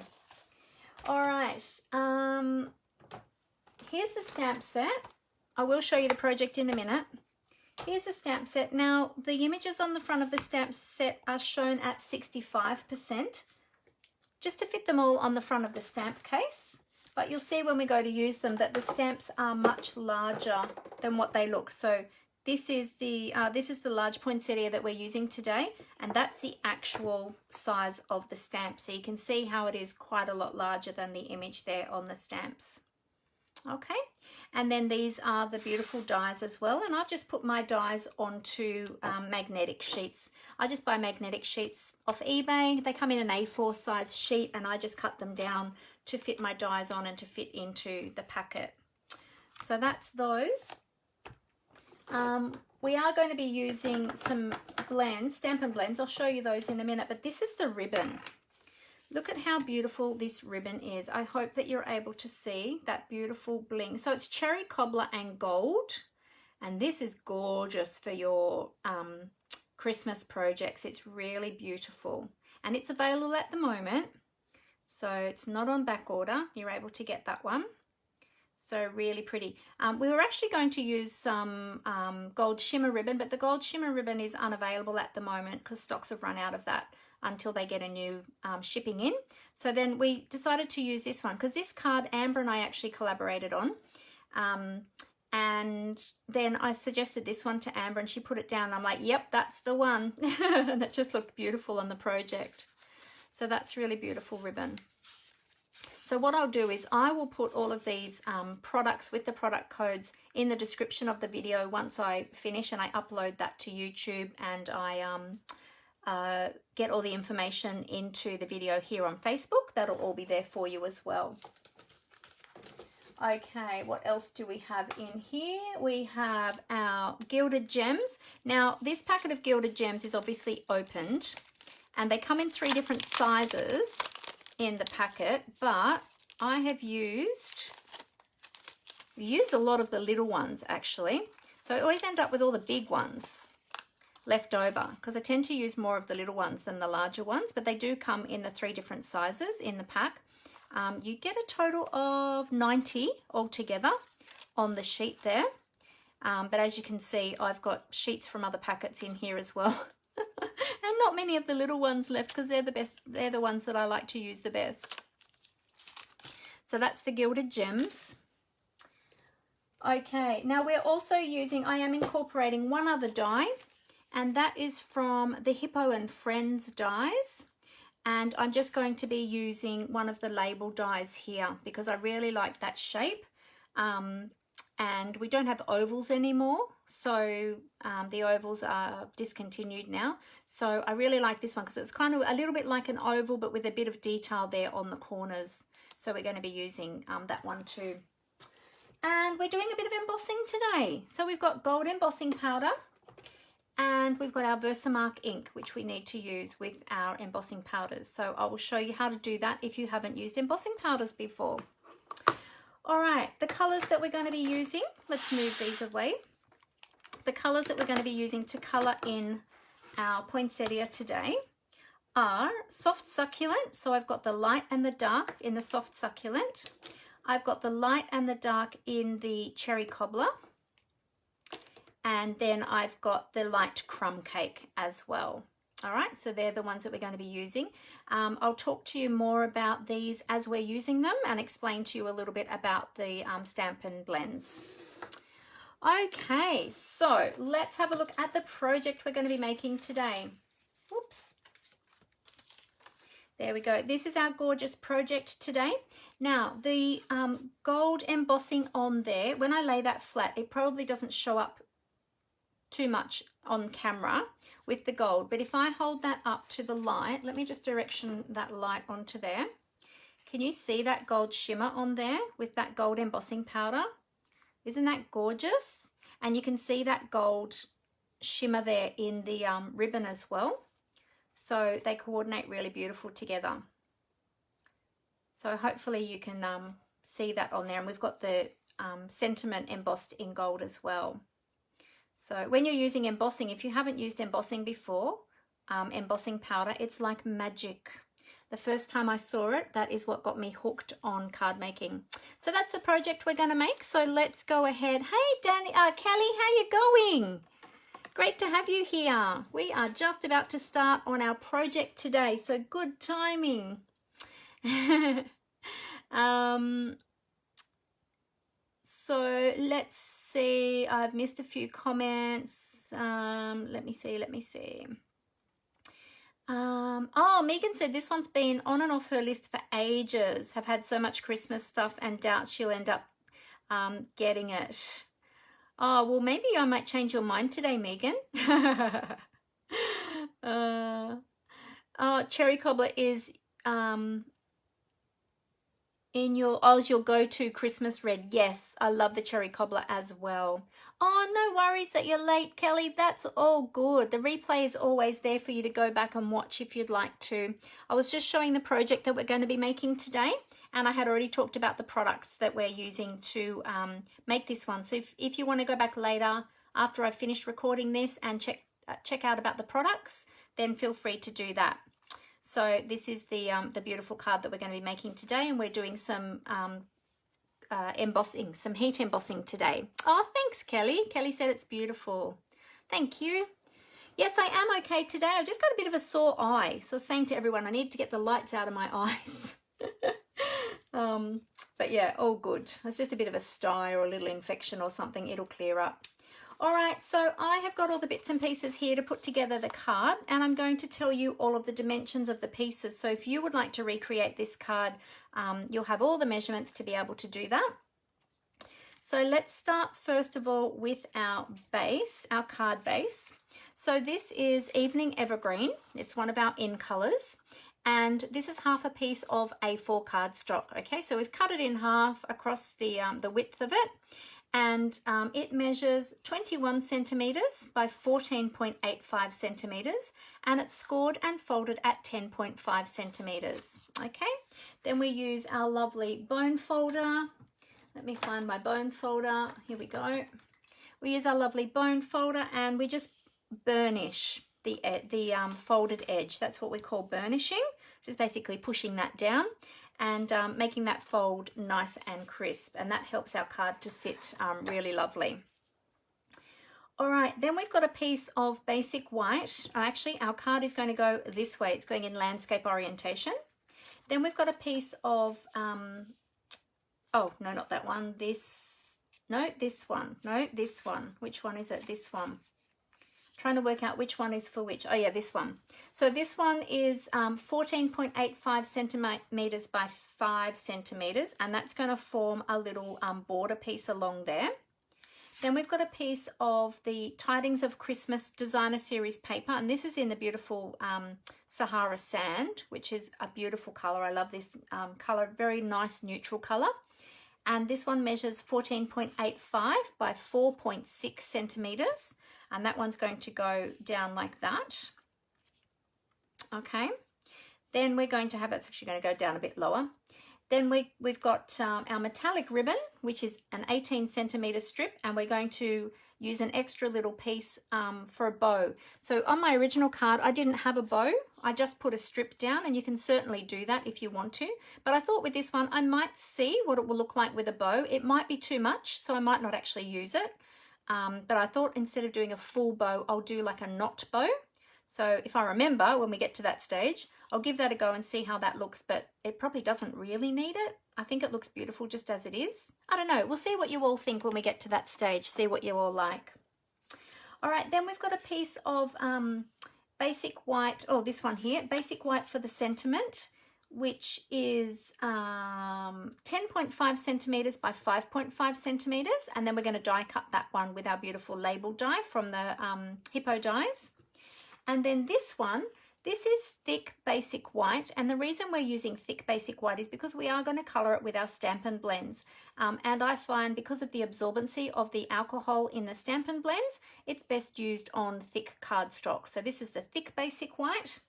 Speaker 1: All right. Here's the stamp set. I will show you the project in a minute. Here's a stamp set. Now, the images on the front of the stamp set are shown at 65%, just to fit them all on the front of the stamp case. But you'll see when we go to use them that the stamps are much larger than what they look. So this is the large poinsettia that we're using today, and that's the actual size of the stamp. So you can see how it is quite a lot larger than the image there on the stamps. Okay, and then these are the beautiful dies as well, and I've just put my dies onto magnetic sheets. I just buy magnetic sheets off eBay. They come in an A4 size sheet, and I just cut them down to fit my dies on and to fit into the packet. So that's those. We are going to be using some blends, Stampin' blends. I'll show you those in a minute, but this is the ribbon. Look at how beautiful this ribbon is. I hope that you're able to see that beautiful bling. So it's cherry cobbler and gold, and this is gorgeous for your Christmas projects. It's really beautiful, and it's available at the moment. So it's not on back order. You're able to get that one. So really pretty. We were actually going to use some gold shimmer ribbon, but the gold shimmer ribbon is unavailable at the moment because stocks have run out of that until they get a new shipping in. So then we decided to use this one because this card Amber and I actually collaborated on. And then I suggested this one to Amber and she put it down. I'm like, yep, that's the one. And that just looked beautiful on the project. So that's really beautiful ribbon. So what I'll do is I will put all of these products with the product codes in the description of the video once I finish and I upload that to YouTube, and I get all the information into the video here on Facebook. That'll all be there for you as well. Okay, what else do we have in here? We have our Gilded Gems. Now, this packet of Gilded Gems is obviously opened, and they come in 3 different sizes in the packet, but I have used a lot of the little ones actually. So I always end up with all the big ones left over because I tend to use more of the little ones than the larger ones, but they do come in the 3 different sizes in the pack. You get a total of 90 altogether on the sheet there. But as you can see, I've got sheets from other packets in here as well. And not many of the little ones left because they're the best. They're the ones that I like to use the best. So that's the Gilded Gems. Okay, now we're also using, I am incorporating one other die, and that is from the Hippo and Friends Dies. And I'm just going to be using one of the label dies here because I really like that shape. And we don't have ovals anymore, so the ovals are discontinued now. So I really like this one because it's kind of a little bit like an oval but with a bit of detail there on the corners. So we're going to be using that one too. And we're doing a bit of embossing today. So we've got gold embossing powder, and we've got our Versamark ink, which we need to use with our embossing powders. So I will show you how to do that if you haven't used embossing powders before. All right, the colours that we're going to be using, let's move these away. The colours that we're going to be using to colour in our poinsettia today are soft succulent. So I've got the light and the dark in the soft succulent. I've got the light and the dark in the cherry cobbler. And then I've got the light crumb cake as well. All right, so they're the ones that we're going to be using. I'll talk to you more about these as we're using them and explain to you a little bit about the Stampin' blends. Okay, so let's have a look at the project we're going to be making today. Whoops. There we go. This is our gorgeous project today. Now, the gold embossing on there, when I lay that flat, it probably doesn't show up too much on camera with the gold, but if I hold that up to the light, let me just direction that light onto there. Can you see that gold shimmer on there with that gold embossing powder? Isn't that gorgeous? And you can see that gold shimmer there in the ribbon as well. So they coordinate really beautiful together. So hopefully you can see that on there. And we've got the sentiment embossed in gold as well. So when you're using embossing, if you haven't used embossing before, embossing powder, it's like magic. The first time I saw it, that is what got me hooked on card making. So that's the project we're going to make. So let's go ahead. Hey, Kelly, how you going? Great to have you here. We are just about to start on our project today, so good timing. So let's see. I've missed a few comments. Let me see. Oh, Megan said this one's been on and off her list for ages. Have had so much Christmas stuff and doubt she'll end up getting it. Oh, well, maybe I might change your mind today, Megan. Oh, Cherry Cobbler is in your, oh, is your go-to Christmas red. Yes, I love the Cherry Cobbler as well. Oh, no worries that you're late, Kelly. That's all good. The replay is always there for you to go back and watch if you'd like to. I was just showing the project that we're going to be making today, and I had already talked about the products that we're using to make this one. So if you want to go back later after I've finished recording this and check out about the products, then feel free to do that. So this is the beautiful card that we're going to be making today, and we're doing some embossing, some heat embossing today. Oh, thanks, Kelly. Kelly said it's beautiful. Thank you. Yes, I am okay today. I've just got a bit of a sore eye. So I was saying to everyone, I need to get the lights out of my eyes. But yeah, all good. It's just a bit of a sty or a little infection or something. It'll clear up. All right, so I have got all the bits and pieces here to put together the card, and I'm going to tell you all of the dimensions of the pieces. So if you would like to recreate this card, you'll have all the measurements to be able to do that. So let's start first of all with our base, our card base. So this is Evening Evergreen. It's one of our in colors. And this is half a piece of A4 cardstock. Okay, so we've cut it in half across the width of it. And it measures 21 centimeters by 14.85 centimeters, and it's scored and folded at 10.5 centimeters. Okay, then we use our lovely bone folder. Let me find my bone folder. Here we go. We use our lovely bone folder, and we just burnish the folded edge. That's what we call burnishing. Just basically pushing that down and making that fold nice and crisp, and that helps our card to sit really lovely. All right, then we've got a piece of basic white. Actually, our card is going to go this way. It's going in landscape orientation. Then we've got a piece of, oh, no, not that one. This one. No, this one. Which one is it? This one. Trying to work out which one is for which. Oh yeah, this one. So this one is 14.85 centimeters by 5 centimeters, and that's going to form a little border piece along there. Then we've got a piece of the Tidings of Christmas Designer Series paper, and this is in the beautiful Sahara Sand, which is a beautiful color. I love this color, very nice neutral color. And this one measures 14.85 by 4.6 centimeters. And that one's going to go down like that. Okay. Then we're going to have, it's actually going to go down a bit lower. Then we've got our metallic ribbon, which is an 18 centimeter strip, and we're going to use an extra little piece for a bow. So on my original card, I didn't have a bow. I just put a strip down, and you can certainly do that if you want to. But I thought with this one, I might see what it will look like with a bow. It might be too much, so I might not actually use it. But I thought instead of doing a full bow, I'll do like a knot bow. So if I remember when we get to that stage, I'll give that a go and see how that looks, but it probably doesn't really need it. I think it looks beautiful just as it is. I don't know. We'll see what you all think when we get to that stage, see what you all like. All right, then we've got a piece of basic white, oh, this one here, basic white for the sentiment, which is 10.5 centimeters by 5.5 centimeters. And then we're going to die cut that one with our beautiful label die from the Hippo dies. And then this one, This is thick basic white, and the reason we're using thick basic white is because we are going to colour it with our Stampin' blends. And I find because of the absorbency of the alcohol in the Stampin' blends, it's best used on thick cardstock. So this is the thick basic white,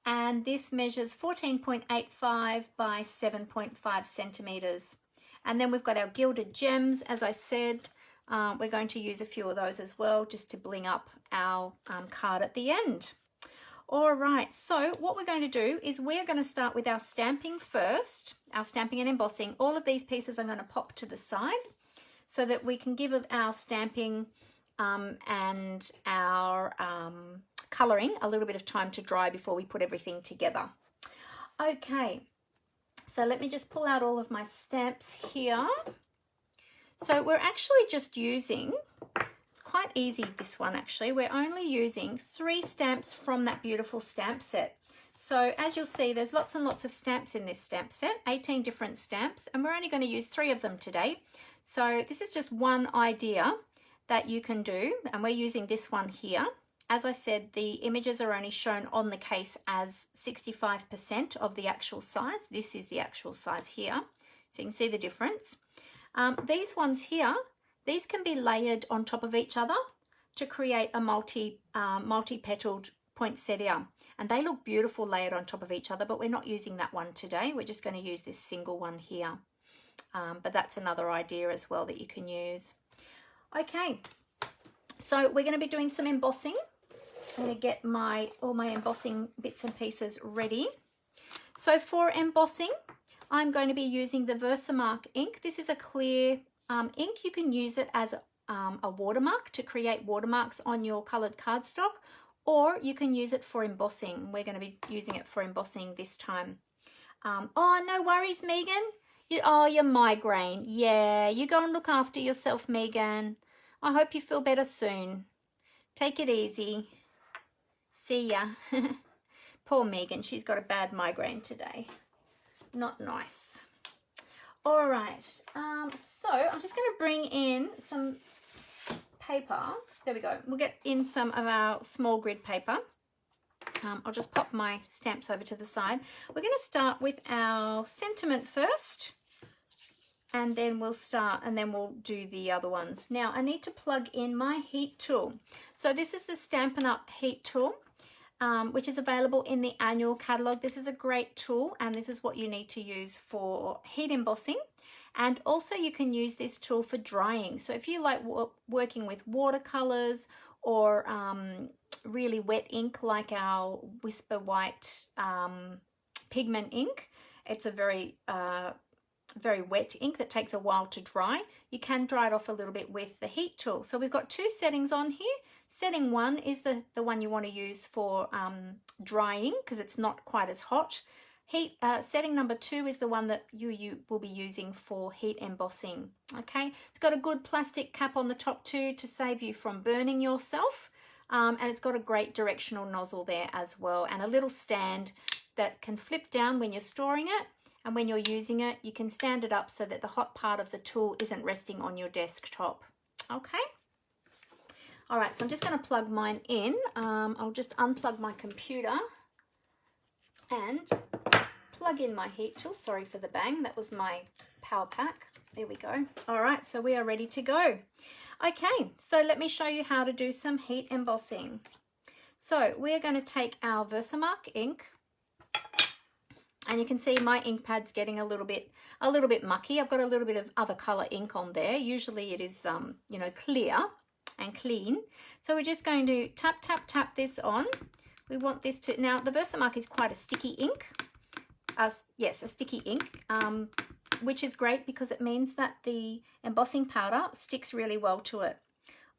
Speaker 1: and this measures 14.85 by 7.5 centimetres. And then we've got our Gilded Gems, as I said. We're going to use a few of those as well, just to bling up our card at the end. All right, so what we're going to do is we're going to start with our stamping first, our stamping and embossing. All of these pieces I'm going to pop to the side so that we can give our stamping and our colouring a little bit of time to dry before we put everything together. Okay, so let me just pull out all of my stamps here. So we're actually just using, it's quite easy, this one actually, we're only using 3 stamps from that beautiful stamp set. So as you'll see, there's lots and lots of stamps in this stamp set, 18 different stamps, and we're only going to use 3 of them today. So this is just one idea that you can do, and we're using this one here. As I said, the images are only shown on the case as 65% of the actual size. This is the actual size here, so you can see the difference. These ones here, these can be layered on top of each other to create a multi-petaled poinsettia, and they look beautiful layered on top of each other, but we're not using that one today. We're just going to use this single one here, but that's another idea as well that you can use. Okay, so we're going to be doing some embossing. I'm going to get all my embossing bits and pieces ready. So for embossing, I'm going to be using the Versamark ink. This is a clear ink. You can use it as a watermark to create watermarks on your coloured cardstock, or you can use it for embossing. We're going to be using it for embossing this time. Oh, no worries, Megan. Your migraine. Yeah, you go and look after yourself, Megan. I hope you feel better soon. Take it easy. See ya. Poor Megan, she's got a bad migraine today. Not nice. All right, so I'm just going to bring in some paper. There we go. We'll get in some of our small grid paper. I'll just pop my stamps over to the side. We're going to start with our sentiment first, and then we'll do the other ones. Now I need to plug in my heat tool. So this is the Stampin' Up heat tool, which is available in the annual catalogue. This is a great tool, and this is what you need to use for heat embossing. And also you can use this tool for drying. So if you like working with watercolors or really wet ink like our Whisper White pigment ink, it's a very wet ink that takes a while to dry. You can dry it off a little bit with the heat tool. So we've got 2 settings on here. Setting 1 is the one you want to use for drying because it's not quite as hot. Setting number 2 is the one that you will be using for heat embossing. Okay, it's got a good plastic cap on the top too to save you from burning yourself, and it's got a great directional nozzle there as well, and a little stand that can flip down when you're storing it, and when you're using it you can stand it up so that the hot part of the tool isn't resting on your desktop. Okay. All right, so I'm just going to plug mine in. I'll just unplug my computer and plug in my heat tool. Sorry for the bang, that was my power pack. There we go. All right, so we are ready to go. Okay, so let me show you how to do some heat embossing. So we're going to take our Versamark ink, and you can see my ink pad's getting a little bit mucky. I've got a little bit of other color ink on there. Usually it is you know, clear and clean. So we're just going to tap this on. We want this to, now the Versamark is quite a sticky ink. Yes, a sticky ink, which is great because it means that the embossing powder sticks really well to it.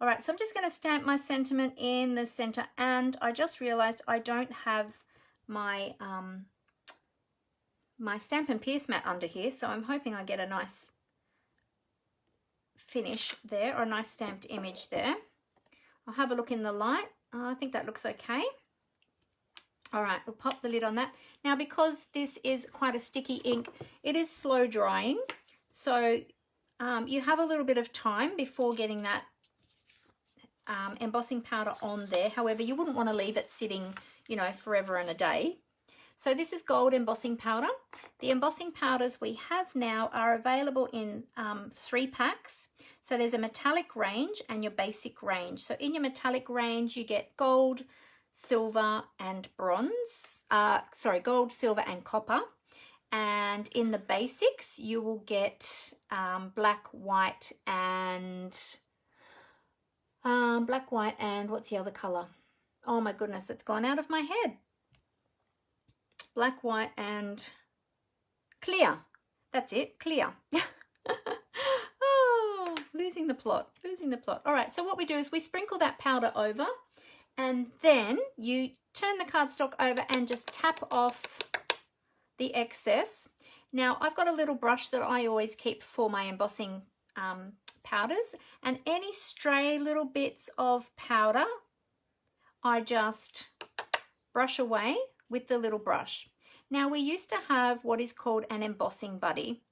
Speaker 1: All right, so I'm just going to stamp my sentiment in the center, and I just realized I don't have my my Stampin' Pierce mat under here, so I'm hoping I get a nice finish there, or a nice stamped image there. I'll have a look in the light. I think that looks okay. All right, we'll pop the lid on that. Now, because this is quite a sticky ink, it is slow drying, so you have a little bit of time before getting that embossing powder on there. However, you wouldn't want to leave it sitting, you know, forever and a day. So this is gold embossing powder. The embossing powders we have now are available in 3 packs. So there's a metallic range and your basic range. So in your metallic range, you get gold, silver and bronze. Gold, silver and copper. And in the basics, you will get black, white and what's the other color? Oh my goodness, it's gone out of my head. Black, white and clear. That's it, clear. Oh, losing the plot. All right, so what we do is we sprinkle that powder over, and then you turn the cardstock over and just tap off the excess. Now, I've got a little brush that I always keep for my embossing powders, and any stray little bits of powder, I just brush away with the little brush. Now, we used to have what is called an Embossing Buddy,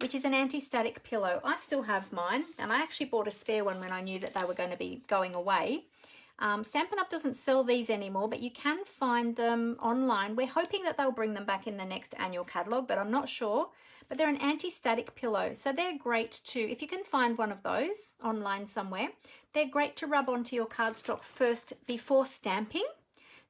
Speaker 1: which is an anti-static pillow. I still have mine, and I actually bought a spare one when I knew that they were going to be going away. Stampin' Up! Doesn't sell these anymore, but you can find them online. We're hoping that they'll bring them back in the next annual catalogue, but I'm not sure. But they're an anti-static pillow, so they're great to, if you can find one of those online somewhere, they're great to rub onto your cardstock first before stamping.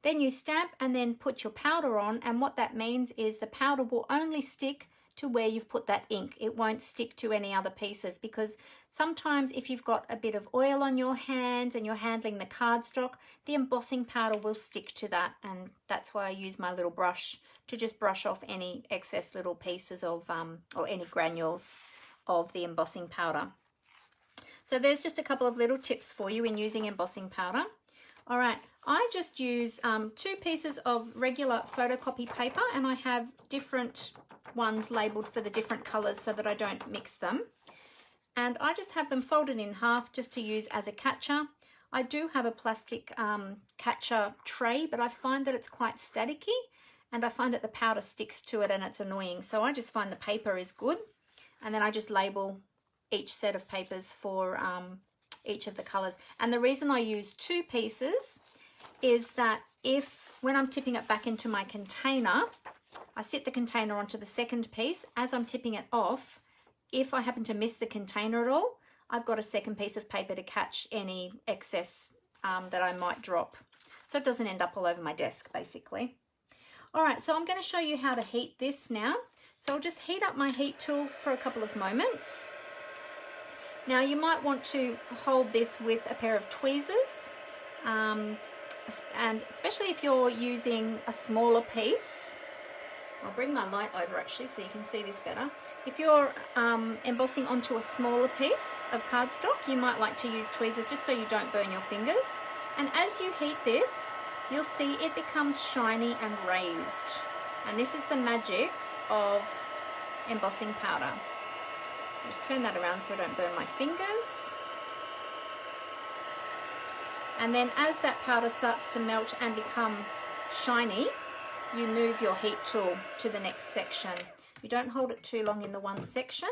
Speaker 1: Then you stamp and then put your powder on, and what that means is the powder will only stick to where you've put that ink. It won't stick to any other pieces, because sometimes if you've got a bit of oil on your hands and you're handling the cardstock, the embossing powder will stick to that, and that's why I use my little brush to just brush off any excess little pieces of or any granules of the embossing powder. So there's just a couple of little tips for you in using embossing powder. All right, I just use 2 pieces of regular photocopy paper, and I have different ones labeled for the different colors so that I don't mix them. And I just have them folded in half just to use as a catcher. I do have a plastic catcher tray, but I find that it's quite staticky, and I find that the powder sticks to it and it's annoying. So I just find the paper is good, and then I just label each set of papers for each of the colors. And the reason I use 2 pieces is that when I'm tipping it back into my container, I sit the container onto the second piece. As I'm tipping it off, if I happen to miss the container at all, I've got a second piece of paper to catch any excess that I might drop, so it doesn't end up all over my desk basically. All right, so I'm going to show you how to heat this now. So I'll just heat up my heat tool for a couple of moments. Now, you might want to hold this with a pair of tweezers, and especially if you're using a smaller piece. I'll bring my light over actually so you can see this better. If you're embossing onto a smaller piece of cardstock, you might like to use tweezers just so you don't burn your fingers. And as you heat this, you'll see it becomes shiny and raised. And this is the magic of embossing powder. Just turn that around so I don't burn my fingers. And then as that powder starts to melt and become shiny, you move your heat tool to the next section. You don't hold it too long in the one section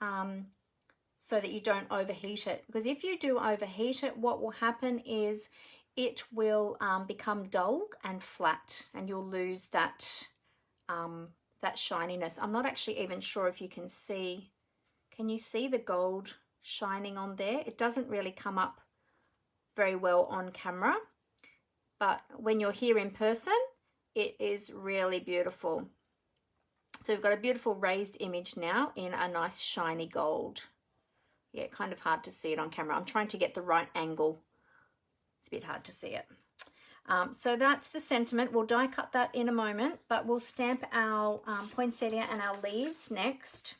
Speaker 1: so that you don't overheat it. Because if you do overheat it, what will happen is it will become dull and flat, and you'll lose that, that shininess. I'm not actually even sure if you can see. Can you see the gold shining on there? It doesn't really come up very well on camera, but when you're here in person, it is really beautiful. So we've got a beautiful raised image now in a nice shiny gold. Yeah, kind of hard to see it on camera. I'm trying to get the right angle. It's a bit hard to see it. So that's the sentiment. We'll die cut that in a moment, but we'll stamp our poinsettia and our leaves next.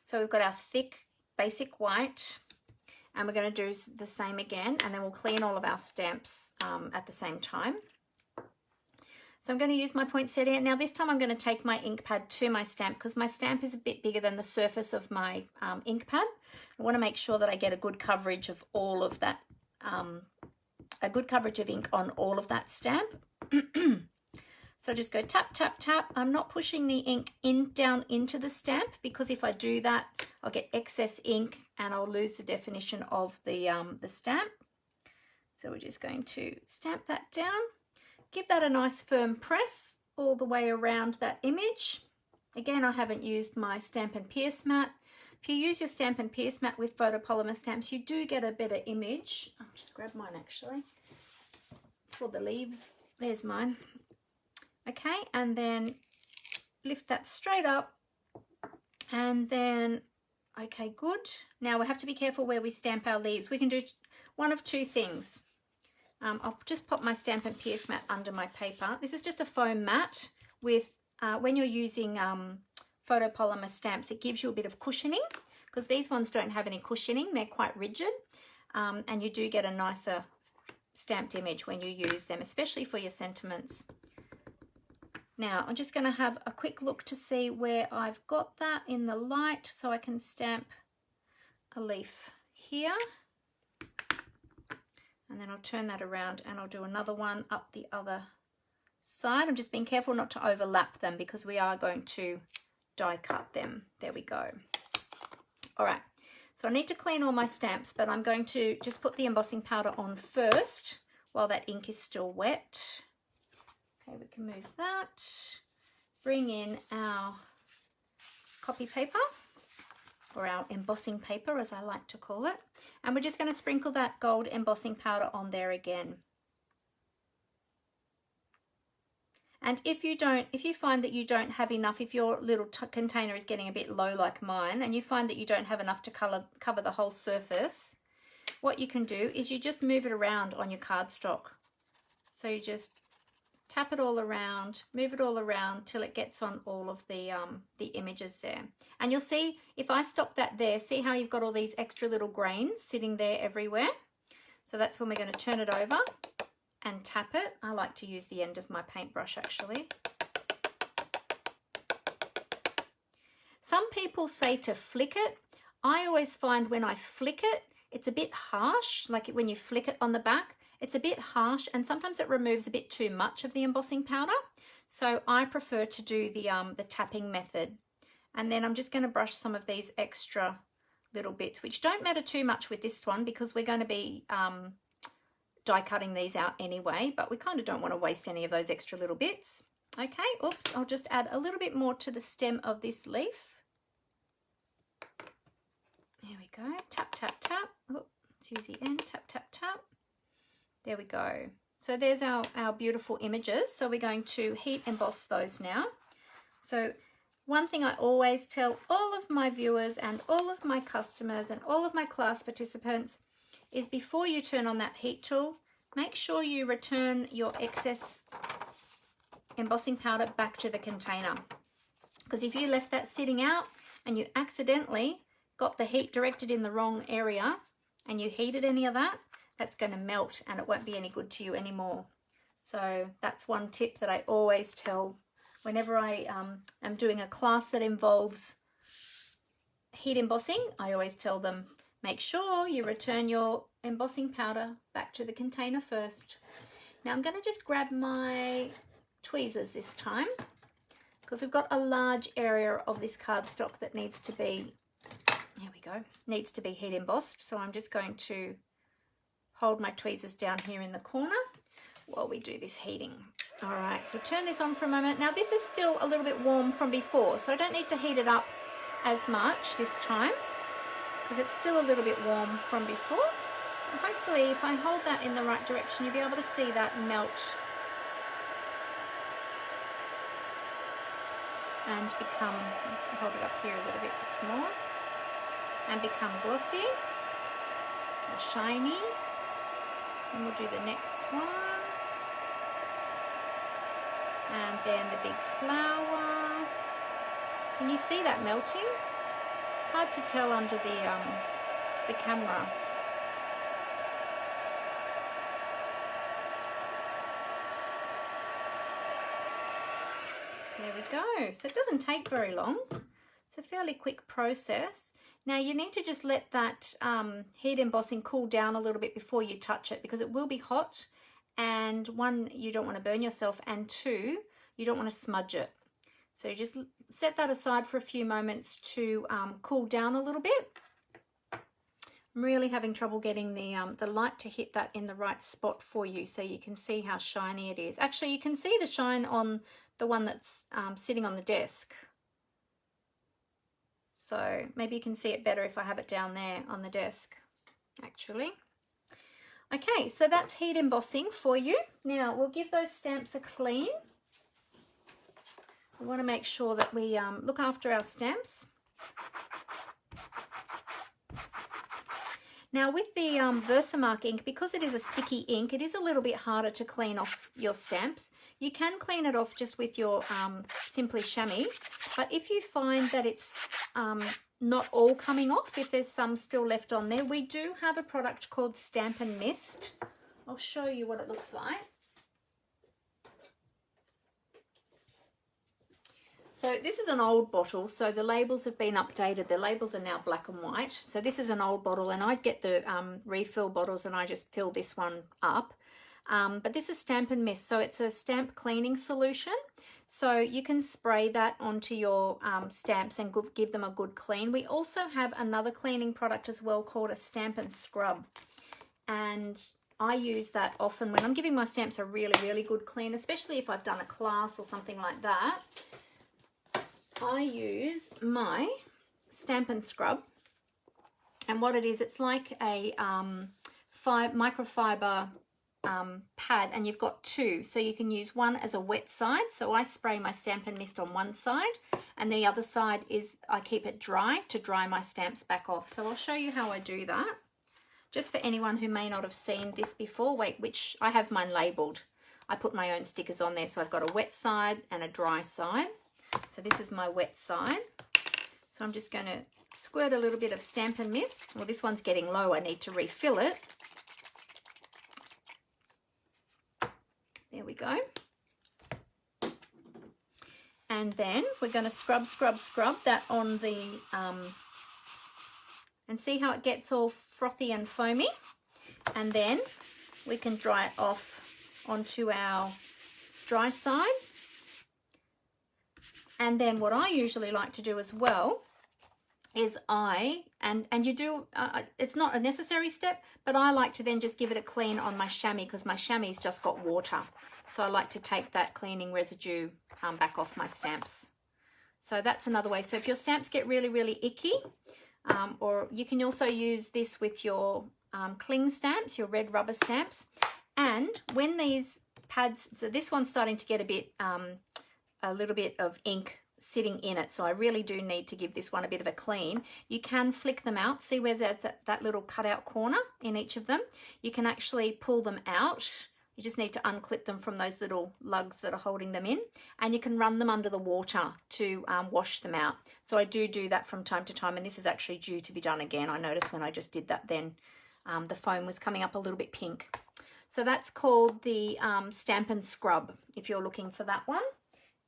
Speaker 1: So we've got our thick basic white, and we're going to do the same again, and then we'll clean all of our stamps at the same time. So I'm going to use my poinsettia. Now this time I'm going to take my ink pad to my stamp, because my stamp is a bit bigger than the surface of my ink pad. I want to make sure that I get a good coverage of all of that, a good coverage of ink on all of that stamp. So just go tap, tap, tap. I'm not pushing the ink down into the stamp, because if I do that, I'll get excess ink and I'll lose the definition of the stamp. So we're just going to stamp that down. give that a nice firm press all the way around that image. Again, I haven't used my Stampin' Pierce mat. If you use your Stampin' Pierce mat with photopolymer stamps, you do get a better image. I'll just grab mine actually for the leaves. There's mine. Okay, and then lift that straight up, and then, okay, good. Now we have to be careful where we stamp our leaves. We can do one of two things. I'll just pop my Stampin' Pierce mat under my paper. This is just a foam mat with, when you're using photopolymer stamps, it gives you a bit of cushioning, because these ones don't have any cushioning. They're quite rigid, and you do get a nicer stamped image when you use them, especially for your sentiments. Now I'm just going to have a quick look to see where I've got that in the light, so I can stamp a leaf here, and then I'll turn that around and I'll do another one up the other side. I'm just being careful not to overlap them because we are going to die cut them. There we go. All right, so I need to clean all my stamps, but I'm going to just put the embossing powder on first while that ink is still wet. Okay, we can move that. Bring in our copy paper, or our embossing paper as I like to call it, and we're just going to sprinkle that gold embossing powder on there again. And if you find that you don't have enough, if your little container is getting a bit low like mine, and you find that you don't have enough to cover the whole surface, what you can do is you just move it around on your cardstock. So you just tap it all around, move it all around till it gets on all of the images there. And you'll see, if I stop that there, see how you've got all these extra little grains sitting there everywhere? So that's when we're going to turn it over and tap it. I like to use the end of my paintbrush actually. Some people say to flick it. I always find when I flick it, it's a bit harsh, like when you flick it on the back, it's a bit harsh, and sometimes it removes a bit too much of the embossing powder. So I prefer to do the tapping method. And then I'm just going to brush some of these extra little bits, which don't matter too much with this one because we're going to be die cutting these out anyway, but we kind of don't want to waste any of those extra little bits. Okay, oops, I'll just add a little bit more to the stem of this leaf. There we go, tap, tap, tap. Oh, let's use the end, tap, tap, tap. There we go. So there's our beautiful images. So we're going to heat emboss those now. So one thing I always tell all of my viewers and all of my customers and all of my class participants is before you turn on that heat tool, make sure you return your excess embossing powder back to the container. Because if you left that sitting out and you accidentally got the heat directed in the wrong area and you heated any of that, that's going to melt and it won't be any good to you anymore. So that's one tip that I always tell whenever I am doing a class that involves heat embossing. I always tell them, make sure you return your embossing powder back to the container first. Now I'm going to just grab my tweezers this time because we've got a large area of this cardstock that needs to be, there we go, needs to be heat embossed. So I'm just going to hold my tweezers down here in the corner while we do this heating. All right, so turn this on for a moment. Now this is still a little bit warm from before, so I don't need to heat it up as much this time because it's still a little bit warm from before. And hopefully if I hold that in the right direction, you'll be able to see that melt and become, let's hold it up here a little bit more, and become glossy or shiny. And we'll do the next one. And then the big flower. Can you see that melting? It's hard to tell under the camera. There we go. So it doesn't take very long. It's a fairly quick process. Now you need to just let that heat embossing cool down a little bit before you touch it because it will be hot, and one, you don't want to burn yourself, and two, you don't want to smudge it. So you just set that aside for a few moments to cool down a little bit. I'm really having trouble getting the light to hit that in the right spot for you so you can see how shiny it is. Actually, you can see the shine on the one that's sitting on the desk. So maybe you can see it better if I have it down there on the desk, actually. Okay, so that's heat embossing for you. Now, we'll give those stamps a clean. We want to make sure that we look after our stamps. Now with the Versamark ink, because it is a sticky ink, it is a little bit harder to clean off your stamps. You can clean it off just with your Simply Chamois, but if you find that it's not all coming off, if there's some still left on there, we do have a product called Stampin' Mist. I'll show you what it looks like. So this is an old bottle, so the labels have been updated. The labels are now black and white. So this is an old bottle, and I get the refill bottles and I just fill this one up. But this is Stampin' Mist, so it's a stamp cleaning solution. So you can spray that onto your stamps and give them a good clean. We also have another cleaning product as well called a Stampin' Scrub. And I use that often when I'm giving my stamps a really, really good clean, especially if I've done a class or something like that. I use my Stampin' Scrub, and what it is, it's like a microfiber pad, and you've got two, so you can use one as a wet side. So I spray my Stampin' Mist on one side, and the other side is I keep it dry to dry my stamps back off. So I'll show you how I do that, just for anyone who may not have seen this before. Wait, which I have mine labeled. I put my own stickers on there, so I've got a wet side and a dry side. So this is my wet side. So I'm just going to squirt a little bit of Stampin' Mist. Well, this one's getting low. I need to refill it. There we go. And then we're going to scrub that on the, and see how it gets all frothy and foamy. And then we can dry it off onto our dry side. And then what I usually like to do as well is and you do, it's not a necessary step, but I like to then just give it a clean on my chamois, because my chamois just got water. So I like to take that cleaning residue back off my stamps. So that's another way. So if your stamps get really, really icky, or you can also use this with your cling stamps, your red rubber stamps. And when these pads, so this one's starting to get a little bit of ink sitting in it, so I really do need to give this one a bit of a clean. You can flick them out. See where there's that little cutout corner in each of them? You can actually pull them out. You just need to unclip them from those little lugs that are holding them in, and you can run them under the water to wash them out. So I do that from time to time, and this is actually due to be done again. I noticed when I just did that then the foam was coming up a little bit pink. So that's called the Stampin' Scrub if you're looking for that one,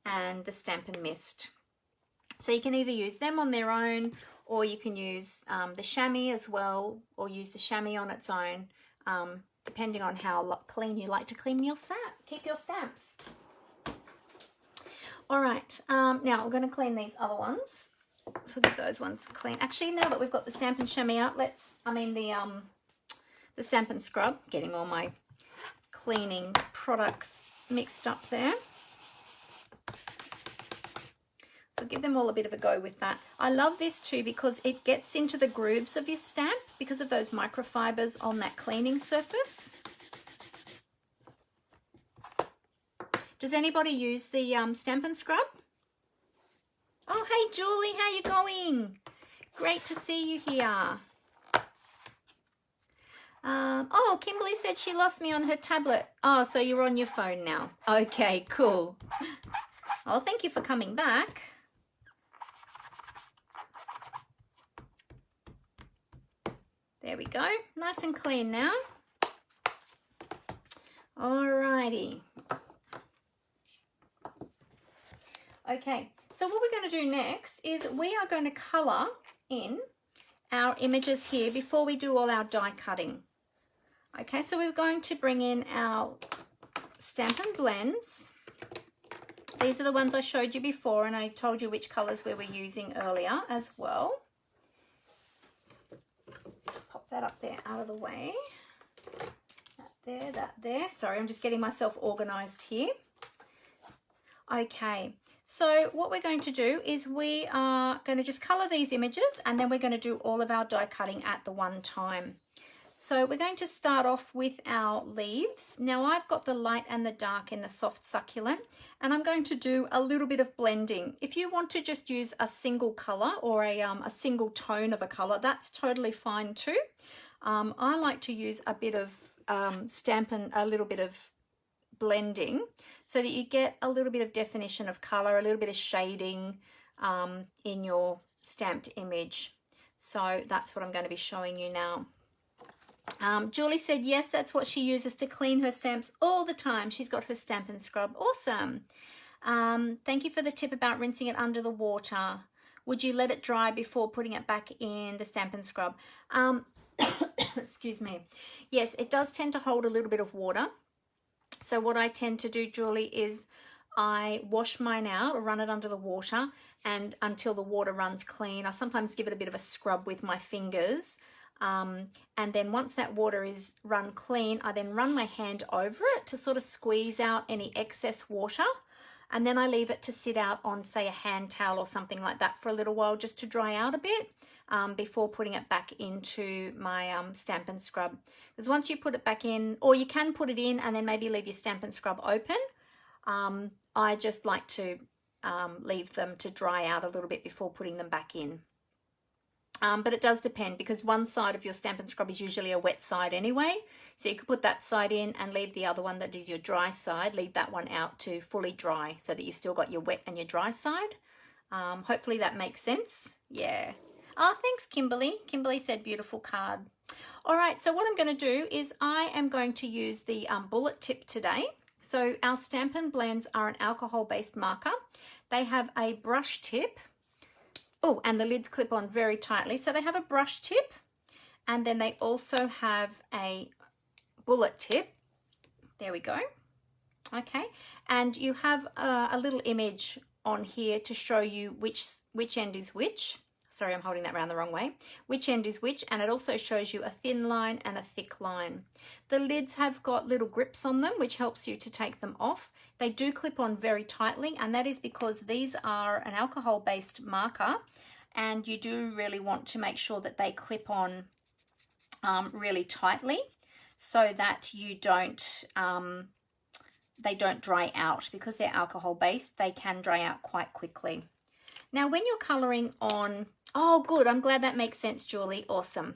Speaker 1: and the Stampin' Mist. So you can either use them on their own, or you can use the chamois as well, or use the chamois on its own, depending on how clean you like to keep your stamps. All right, now we're going to clean these other ones. So get those ones clean. Actually, now that we've got the Stampin' Chamois out, the Stampin' Scrub, getting all my cleaning products mixed up there. So give them all a bit of a go with that. I love this too because it gets into the grooves of your stamp because of those microfibers on that cleaning surface. Does anybody use the Stampin' Scrub? Oh, hey Julie, how you going? Great to see you here. Oh, Kimberly said she lost me on her tablet. Oh, so you're on your phone now. Okay, cool. Oh, thank you for coming back. There we go, nice and clean now. Alrighty. Okay, so what we're going to do next is we are going to colour in our images here before we do all our die cutting. Okay, so we're going to bring in our Stampin' Blends. These are the ones I showed you before, and I told you which colours we were using earlier as well. Let's pop pop that up there out of the way. That there, that there. Sorry, I'm just getting myself organized here. Okay, so what we're going to do is we are going to just color these images, and then we're going to do all of our die cutting at the one time. So we're going to start off with our leaves. Now I've got the light and the dark in the soft succulent, and I'm going to do a little bit of blending. If you want to just use a single color or a single tone of a color, that's totally fine too. I like to use a bit of Stampin', a little bit of blending, so that you get a little bit of definition of color, a little bit of shading in your stamped image. So that's what I'm going to be showing you now. Julie said yes, that's what she uses to clean her stamps all the time. She's got her Stampin' scrub. Awesome. Thank you for the tip about rinsing it under the water. Would you let it dry before putting it back in the Stampin' scrub? Excuse me. Yes, it does tend to hold a little bit of water. So what I tend to do, Julie, is I wash mine out, run it under the water, and until the water runs clean. I sometimes give it a bit of a scrub with my fingers. And then once that water is run clean, I then run my hand over it to sort of squeeze out any excess water. And then I leave it to sit out on, say, a hand towel or something like that for a little while, just to dry out a bit before putting it back into my Stampin' scrub. Because once you put it back in, or you can put it in and then maybe leave your Stampin' scrub open, I just like to leave them to dry out a little bit before putting them back in. But it does depend, because one side of your Stampin' scrub is usually a wet side anyway. So you could put that side in and leave the other one that is your dry side, leave that one out to fully dry so that you've still got your wet and your dry side. Hopefully that makes sense. Yeah. Oh, thanks, Kimberly. Kimberly said beautiful card. All right, so what I'm going to do is I am going to use the bullet tip today. So our Stampin' blends are an alcohol-based marker. They have a brush tip. Oh, and the lids clip on very tightly. So they have a brush tip, and then they also have a bullet tip. There we go. Okay, and you have a little image on here to show you which end is which. Sorry, I'm holding that around the wrong way. Which end is which, and it also shows you a thin line and a thick line. The lids have got little grips on them, which helps you to take them off. They do clip on very tightly, and that is because these are an alcohol-based marker, and you do really want to make sure that they clip on really tightly so that you don't they don't dry out. Because they're alcohol-based, they can dry out quite quickly. Now, when you're coloring on, oh, good, I'm glad that makes sense, Julie. Awesome.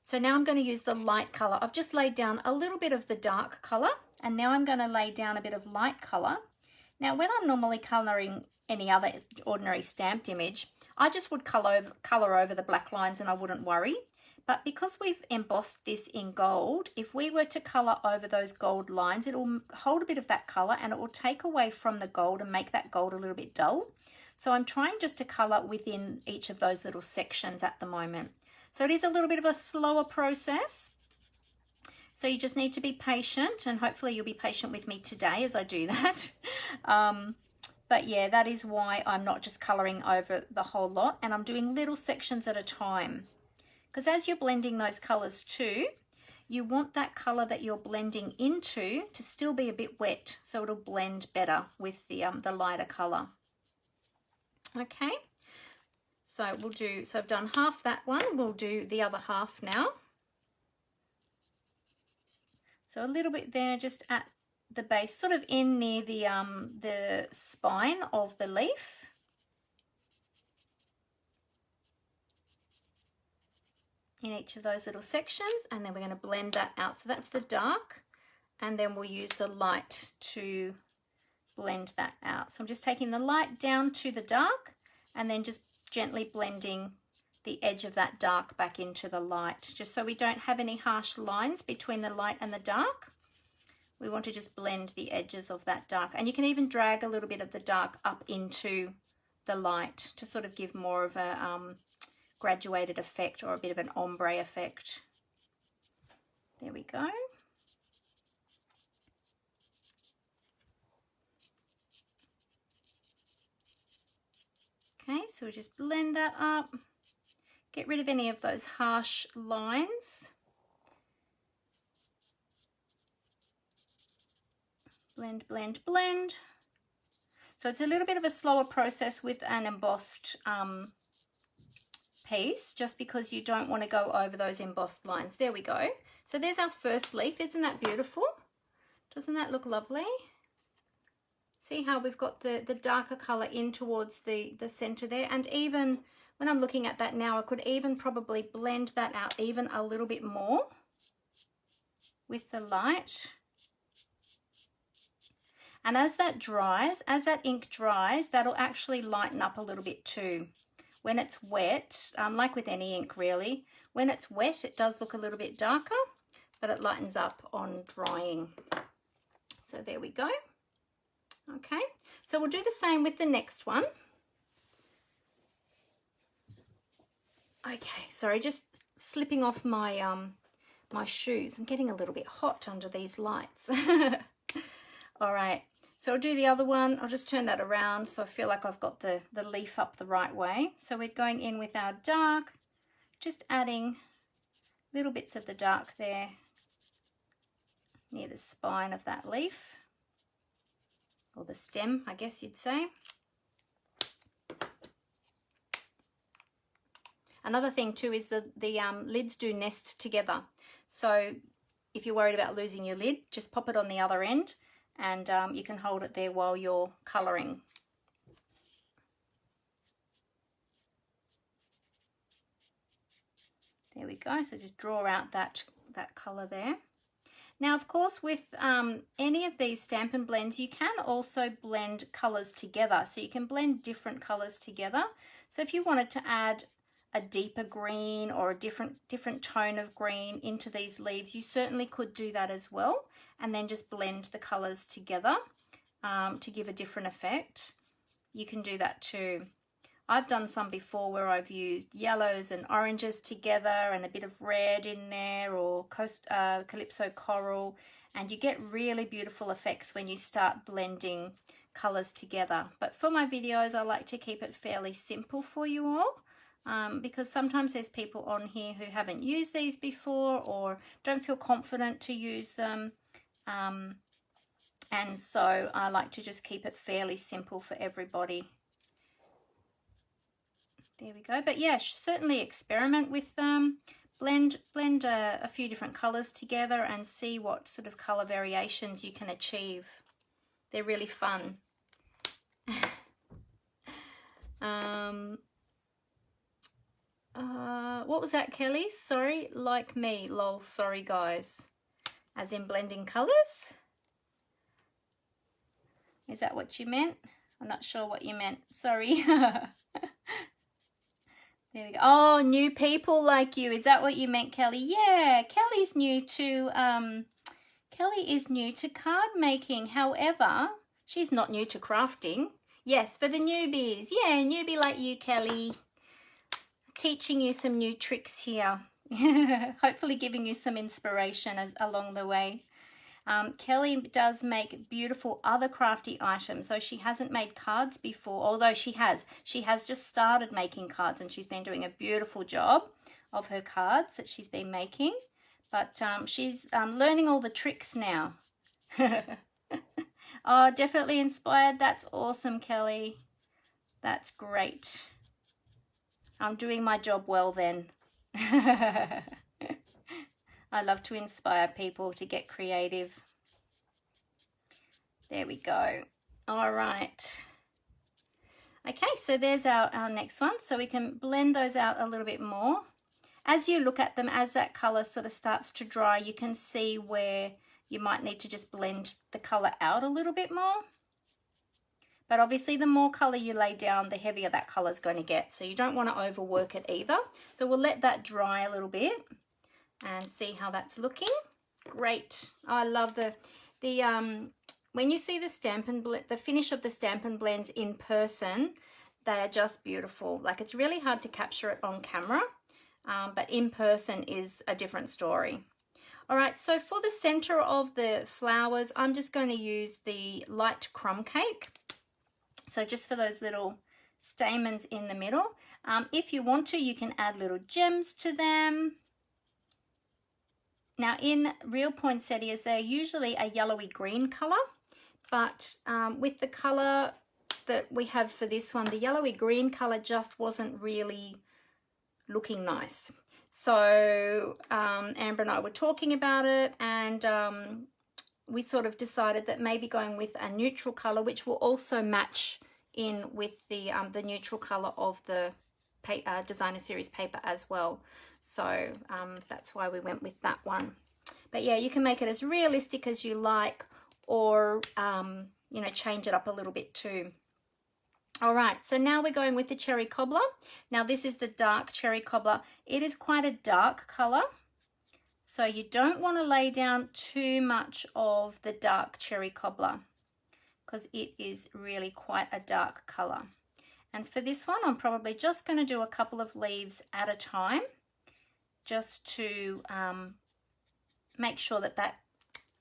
Speaker 1: So now I'm going to use the light color. I've just laid down a little bit of the dark color, and now I'm going to lay down a bit of light color. Now, when I'm normally coloring any other ordinary stamped image, I just would color over the black lines and I wouldn't worry. But because we've embossed this in gold, if we were to color over those gold lines, it will hold a bit of that color and it will take away from the gold and make that gold a little bit dull. So I'm trying just to color within each of those little sections at the moment. So it is a little bit of a slower process. So you just need to be patient, and hopefully you'll be patient with me today as I do that. But yeah, that is why I'm not just coloring over the whole lot, and I'm doing little sections at a time. Because as you're blending those colors too, you want that color that you're blending into to still be a bit wet, so it'll blend better with the lighter color. Okay, so I've done half that one. We'll do the other half now. So a little bit there, just at the base, sort of in near the spine of the leaf. In each of those little sections, and then we're going to blend that out. So that's the dark, and then we'll use the light to blend that out. So I'm just taking the light down to the dark, and then just gently blending the edge of that dark back into the light, just so we don't have any harsh lines between the light and the dark. We want to just blend the edges of that dark, and you can even drag a little bit of the dark up into the light to sort of give more of a graduated effect, or a bit of an ombre effect. There we go. Okay, so we'll just blend that up. Get rid of any of those harsh lines. Blend, blend, blend. So it's a little bit of a slower process with an embossed piece, just because you don't want to go over those embossed lines. There we go. So there's our first leaf. Isn't that beautiful? Doesn't that look lovely? See how we've got the darker color in towards the center there, and even when I'm looking at that now, I could even probably blend that out even a little bit more with the light. And as that dries, as that ink dries, that'll actually lighten up a little bit too. When it's wet, like with any ink really, when it's wet it does look a little bit darker, but it lightens up on drying. So there we go. Okay, so we'll do the same with the next one. Okay, sorry, just slipping off my my shoes. I'm getting a little bit hot under these lights. All right, so I'll do the other one. I'll just turn that around so I feel like I've got the leaf up the right way. So we're going in with our dark, just adding little bits of the dark there near the spine of that leaf, or the stem, I guess you'd say. Another thing too is the lids do nest together. So if you're worried about losing your lid, just pop it on the other end, and you can hold it there while you're colouring. There we go. So just draw out that colour there. Now, of course, with any of these Stampin' blends, you can also blend colours together. So you can blend different colours together. So if you wanted to add a deeper green or a different tone of green into these leaves, you certainly could do that as well, and then just blend the colours together to give a different effect. You can do that too. I've done some before where I've used yellows and oranges together and a bit of red in there, or Calypso Coral, and you get really beautiful effects when you start blending colours together. But for my videos, I like to keep it fairly simple for you all. Because sometimes there's people on here who haven't used these before or don't feel confident to use them, and so I like to just keep it fairly simple for everybody. There we go. But yeah, certainly experiment with them, blend a few different colors together and see what sort of color variations you can achieve. They're really fun. What was that, Kelly? Sorry, like me, lol, sorry guys. As in blending colours? Is that what you meant? I'm not sure what you meant, sorry. There we go. Oh, new people like you. Is that what you meant, Kelly? Yeah, Kelly's new to, Kelly is new to card making. However, she's not new to crafting. Yes, for the newbies. Yeah, newbie like you, Kelly. Teaching you some new tricks here. Hopefully giving you some inspiration along the way. Kelly does make beautiful other crafty items. So she hasn't made cards before, although she has just started making cards, and she's been doing a beautiful job of her cards that she's been making. But she's learning all the tricks now. Oh, definitely inspired. That's awesome, Kelly. That's great. I'm doing my job well then. I love to inspire people to get creative. There we go. All right. Okay, so there's our next one. So we can blend those out a little bit more. As you look at them, as that colour sort of starts to dry, you can see where you might need to just blend the colour out a little bit more. But obviously the more colour you lay down, the heavier that colour is going to get. So you don't want to overwork it either. So we'll let that dry a little bit and see how that's looking. Great. Oh, I love the when you see the finish of the Stampin' blends in person, they are just beautiful. Like, it's really hard to capture it on camera, but in person is a different story. All right, so for the center of the flowers, I'm just going to use the light crumb cake. So just for those little stamens in the middle. If you want to, you can add little gems to them. Now in real poinsettias, they're usually a yellowy green color, but with the color that we have for this one, the yellowy green color just wasn't really looking nice. So Amber and I were talking about it, and we sort of decided that maybe going with a neutral color, which will also match in with the neutral color of the designer series paper as well. So that's why we went with that one. But yeah, you can make it as realistic as you like, or you know, change it up a little bit too. All right, so now we're going with the cherry cobbler. Now this is the dark cherry cobbler. It is quite a dark color, so you don't want to lay down too much of the dark cherry cobbler because it is really quite a dark color. And for this one, I'm probably just going to do a couple of leaves at a time, just to make sure that that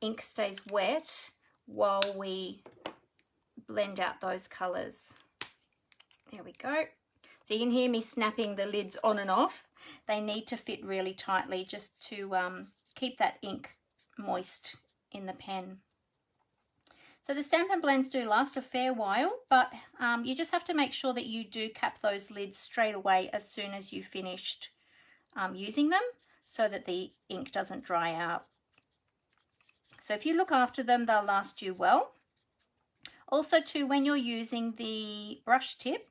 Speaker 1: ink stays wet while we blend out those colors. There we go. So you can hear me snapping the lids on and off. They need to fit really tightly just to keep that ink moist in the pen. So the Stampin' blends do last a fair while, but you just have to make sure that you do cap those lids straight away as soon as you finished using them, so that the ink doesn't dry out. So if you look after them, they'll last you well. Also too, when you're using the brush tip,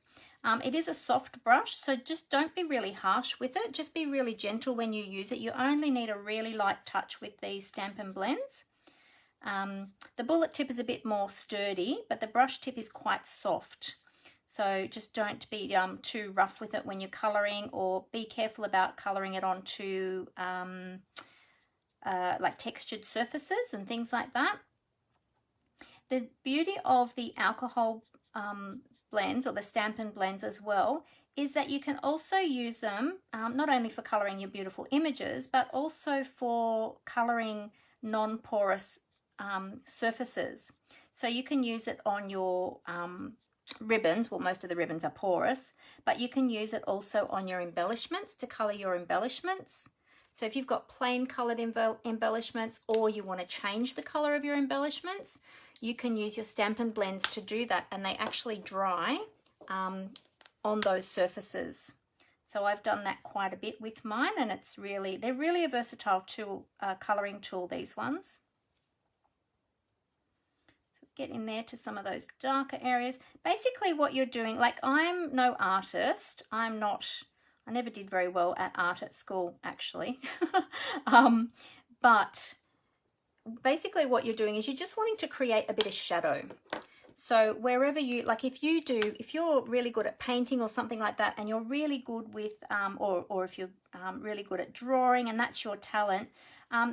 Speaker 1: it is a soft brush, so just don't be really harsh with it. Just be really gentle when you use it. You only need a really light touch with these Stampin' blends. The bullet tip is a bit more sturdy, but the brush tip is quite soft. So just don't be too rough with it when you're colouring, or be careful about colouring it onto like textured surfaces and things like that. The beauty of the alcohol blends, or the Stampin' blends as well, is that you can also use them not only for colouring your beautiful images, but also for colouring non-porous surfaces. So you can use it on your ribbons. Well, most of the ribbons are porous, but you can use it also on your embellishments to colour your embellishments. So if you've got plain coloured embellishments, or you want to change the colour of your embellishments, you can use your Stampin' blends to do that, and they actually dry on those surfaces. So I've done that quite a bit with mine, and it's really, they're really a versatile tool, colouring tool, these ones. So get in there to some of those darker areas. Basically what you're doing, like, I'm no artist, I never did very well at art at school, actually. But basically what you're doing is you're just wanting to create a bit of shadow. So wherever you, like if you're really good at painting or something like that, and you're really good with, or if you're really good at drawing and that's your talent,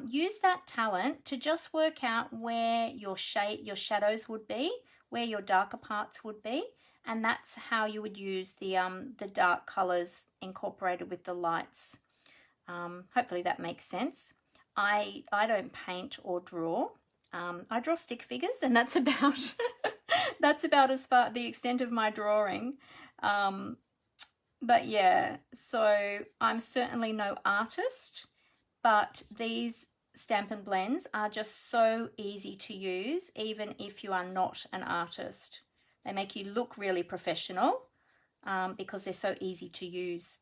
Speaker 1: use that talent to just work out where your shadows would be, where your darker parts would be. And that's how you would use the dark colours incorporated with the lights. Hopefully that makes sense. I don't paint or draw. I draw stick figures, and that's about that's about as far the extent of my drawing. But yeah, so I'm certainly no artist, but these Stampin' blends are just so easy to use, even if you are not an artist. They make you look really professional because they're so easy to use.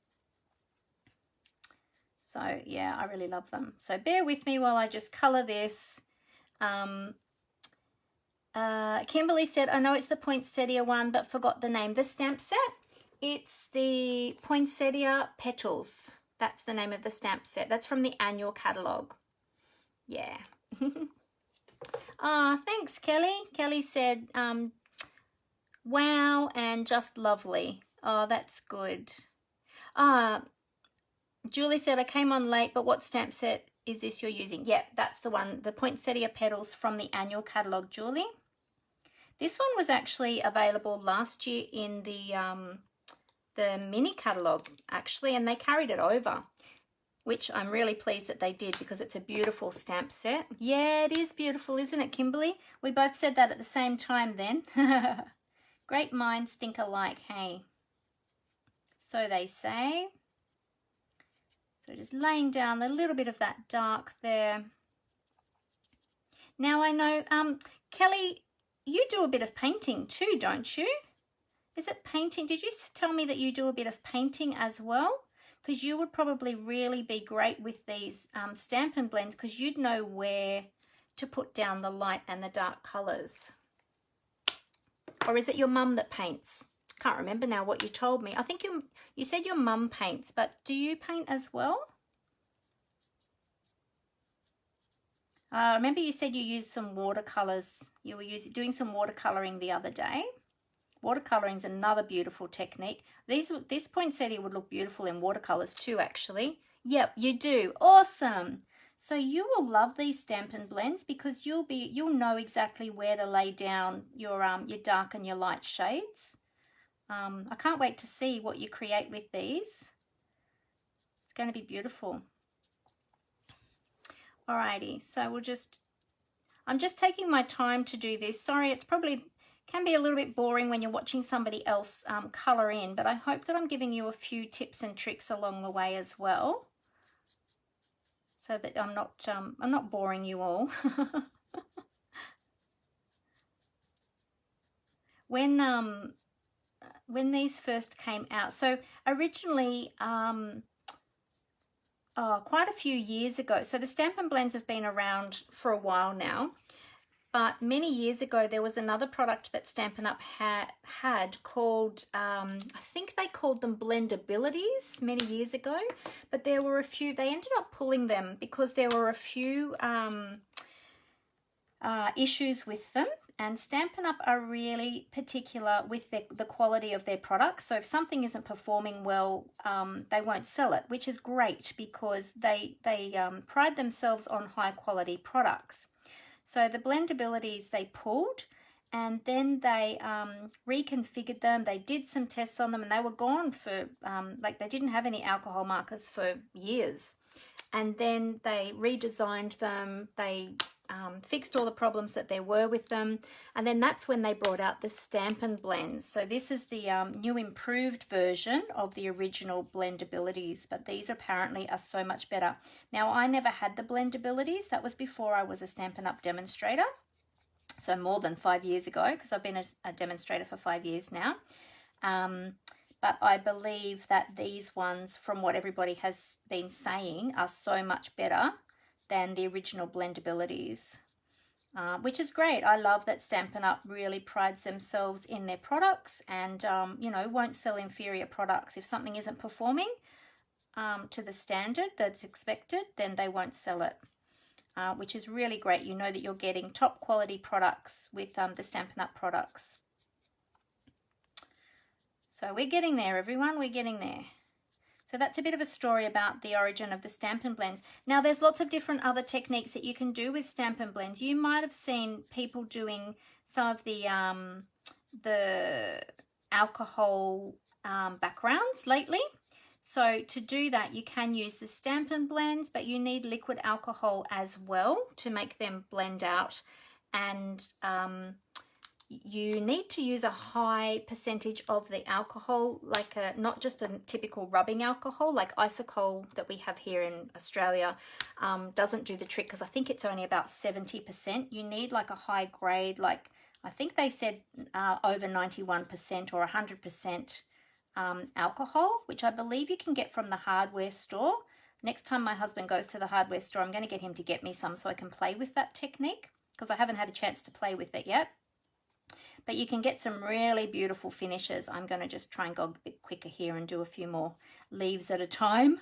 Speaker 1: So yeah, I really love them. So bear with me while I just colour this. Kimberly said, I know it's the Poinsettia one, but forgot the name. The stamp set, it's the Poinsettia Petals. That's the name of the stamp set. That's from the annual catalogue. Yeah. Thanks, Kelly. Kelly said, wow, and just lovely. Oh, that's good. Julie said, I came on late, but what stamp set is this you're using? Yeah, that's the one, the Poinsettia Petals from the annual catalogue, Julie. This one was actually available last year in the mini catalogue, actually, and they carried it over, which I'm really pleased that they did, because it's a beautiful stamp set. Yeah, it is beautiful, isn't it, Kimberly? We both said that at the same time then. Great minds think alike, hey? So they say. So just laying down a little bit of that dark there. Now I know, Kelly, you do a bit of painting too, don't you? Is it painting? Did you tell me that you do a bit of painting as well? Because you would probably really be great with these Stampin' blends, because you'd know where to put down the light and the dark colours. Or is it your mum that paints? Can't remember now what you told me. I think you said your mum paints, but do you paint as well? Remember you said you used some watercolours. You were doing some watercolouring the other day. Watercolouring is another beautiful technique. This poinsettia would look beautiful in watercolours too, actually. Yep, you do. Awesome. So you will love these Stampin' blends, because you'll know exactly where to lay down your dark and your light shades. I can't wait to see what you create with these. It's going to be beautiful. Alrighty, so I'm just taking my time to do this. Sorry, it's probably can be a little bit boring when you're watching somebody else colour in, but I hope that I'm giving you a few tips and tricks along the way as well, so that I'm not boring you all. When these first came out, so originally quite a few years ago, so the Stampin' blends have been around for a while now, but many years ago there was another product that Stampin' Up had called, I think they called them Blendabilities many years ago, but there were a few, they ended up pulling them because there were a few issues with them. And Stampin' Up are really particular with the quality of their products. So if something isn't performing well, they won't sell it, which is great, because they pride themselves on high quality products. So the Blendabilities they pulled, and then they reconfigured them. They did some tests on them, and they were gone for, like, they didn't have any alcohol markers for years. And then they redesigned them. They fixed all the problems that there were with them, and then that's when they brought out the Stampin' blends. So this is the new improved version of the original Blendabilities, but these apparently are so much better. Now, I never had the Blendabilities. That was before I was a Stampin' Up demonstrator, so more than 5 years ago, because I've been a demonstrator for 5 years now. But I believe that these ones, from what everybody has been saying, are so much better than the original Blendabilities, which is great. I love that Stampin' Up really prides themselves in their products, and you know, won't sell inferior products. If something isn't performing to the standard that's expected, then they won't sell it, which is really great. You know that you're getting top quality products with the Stampin' Up products. So we're getting there, everyone. We're getting there. So that's a bit of a story about the origin of the Stampin' blends. Now, there's lots of different other techniques that you can do with Stampin' blends. You might have seen people doing some of the alcohol backgrounds lately. So to do that, you can use the Stampin' blends, but you need liquid alcohol as well to make them blend out. And you need to use a high percentage of the alcohol, like not just a typical rubbing alcohol, like Isocol that we have here in Australia doesn't do the trick, because I think it's only about 70%. You need like a high grade, like I think they said over 91% or 100% alcohol, which I believe you can get from the hardware store. Next time my husband goes to the hardware store, I'm going to get him to get me some so I can play with that technique, because I haven't had a chance to play with it yet. But you can get some really beautiful finishes. I'm going to just try and go a bit quicker here and do a few more leaves at a time.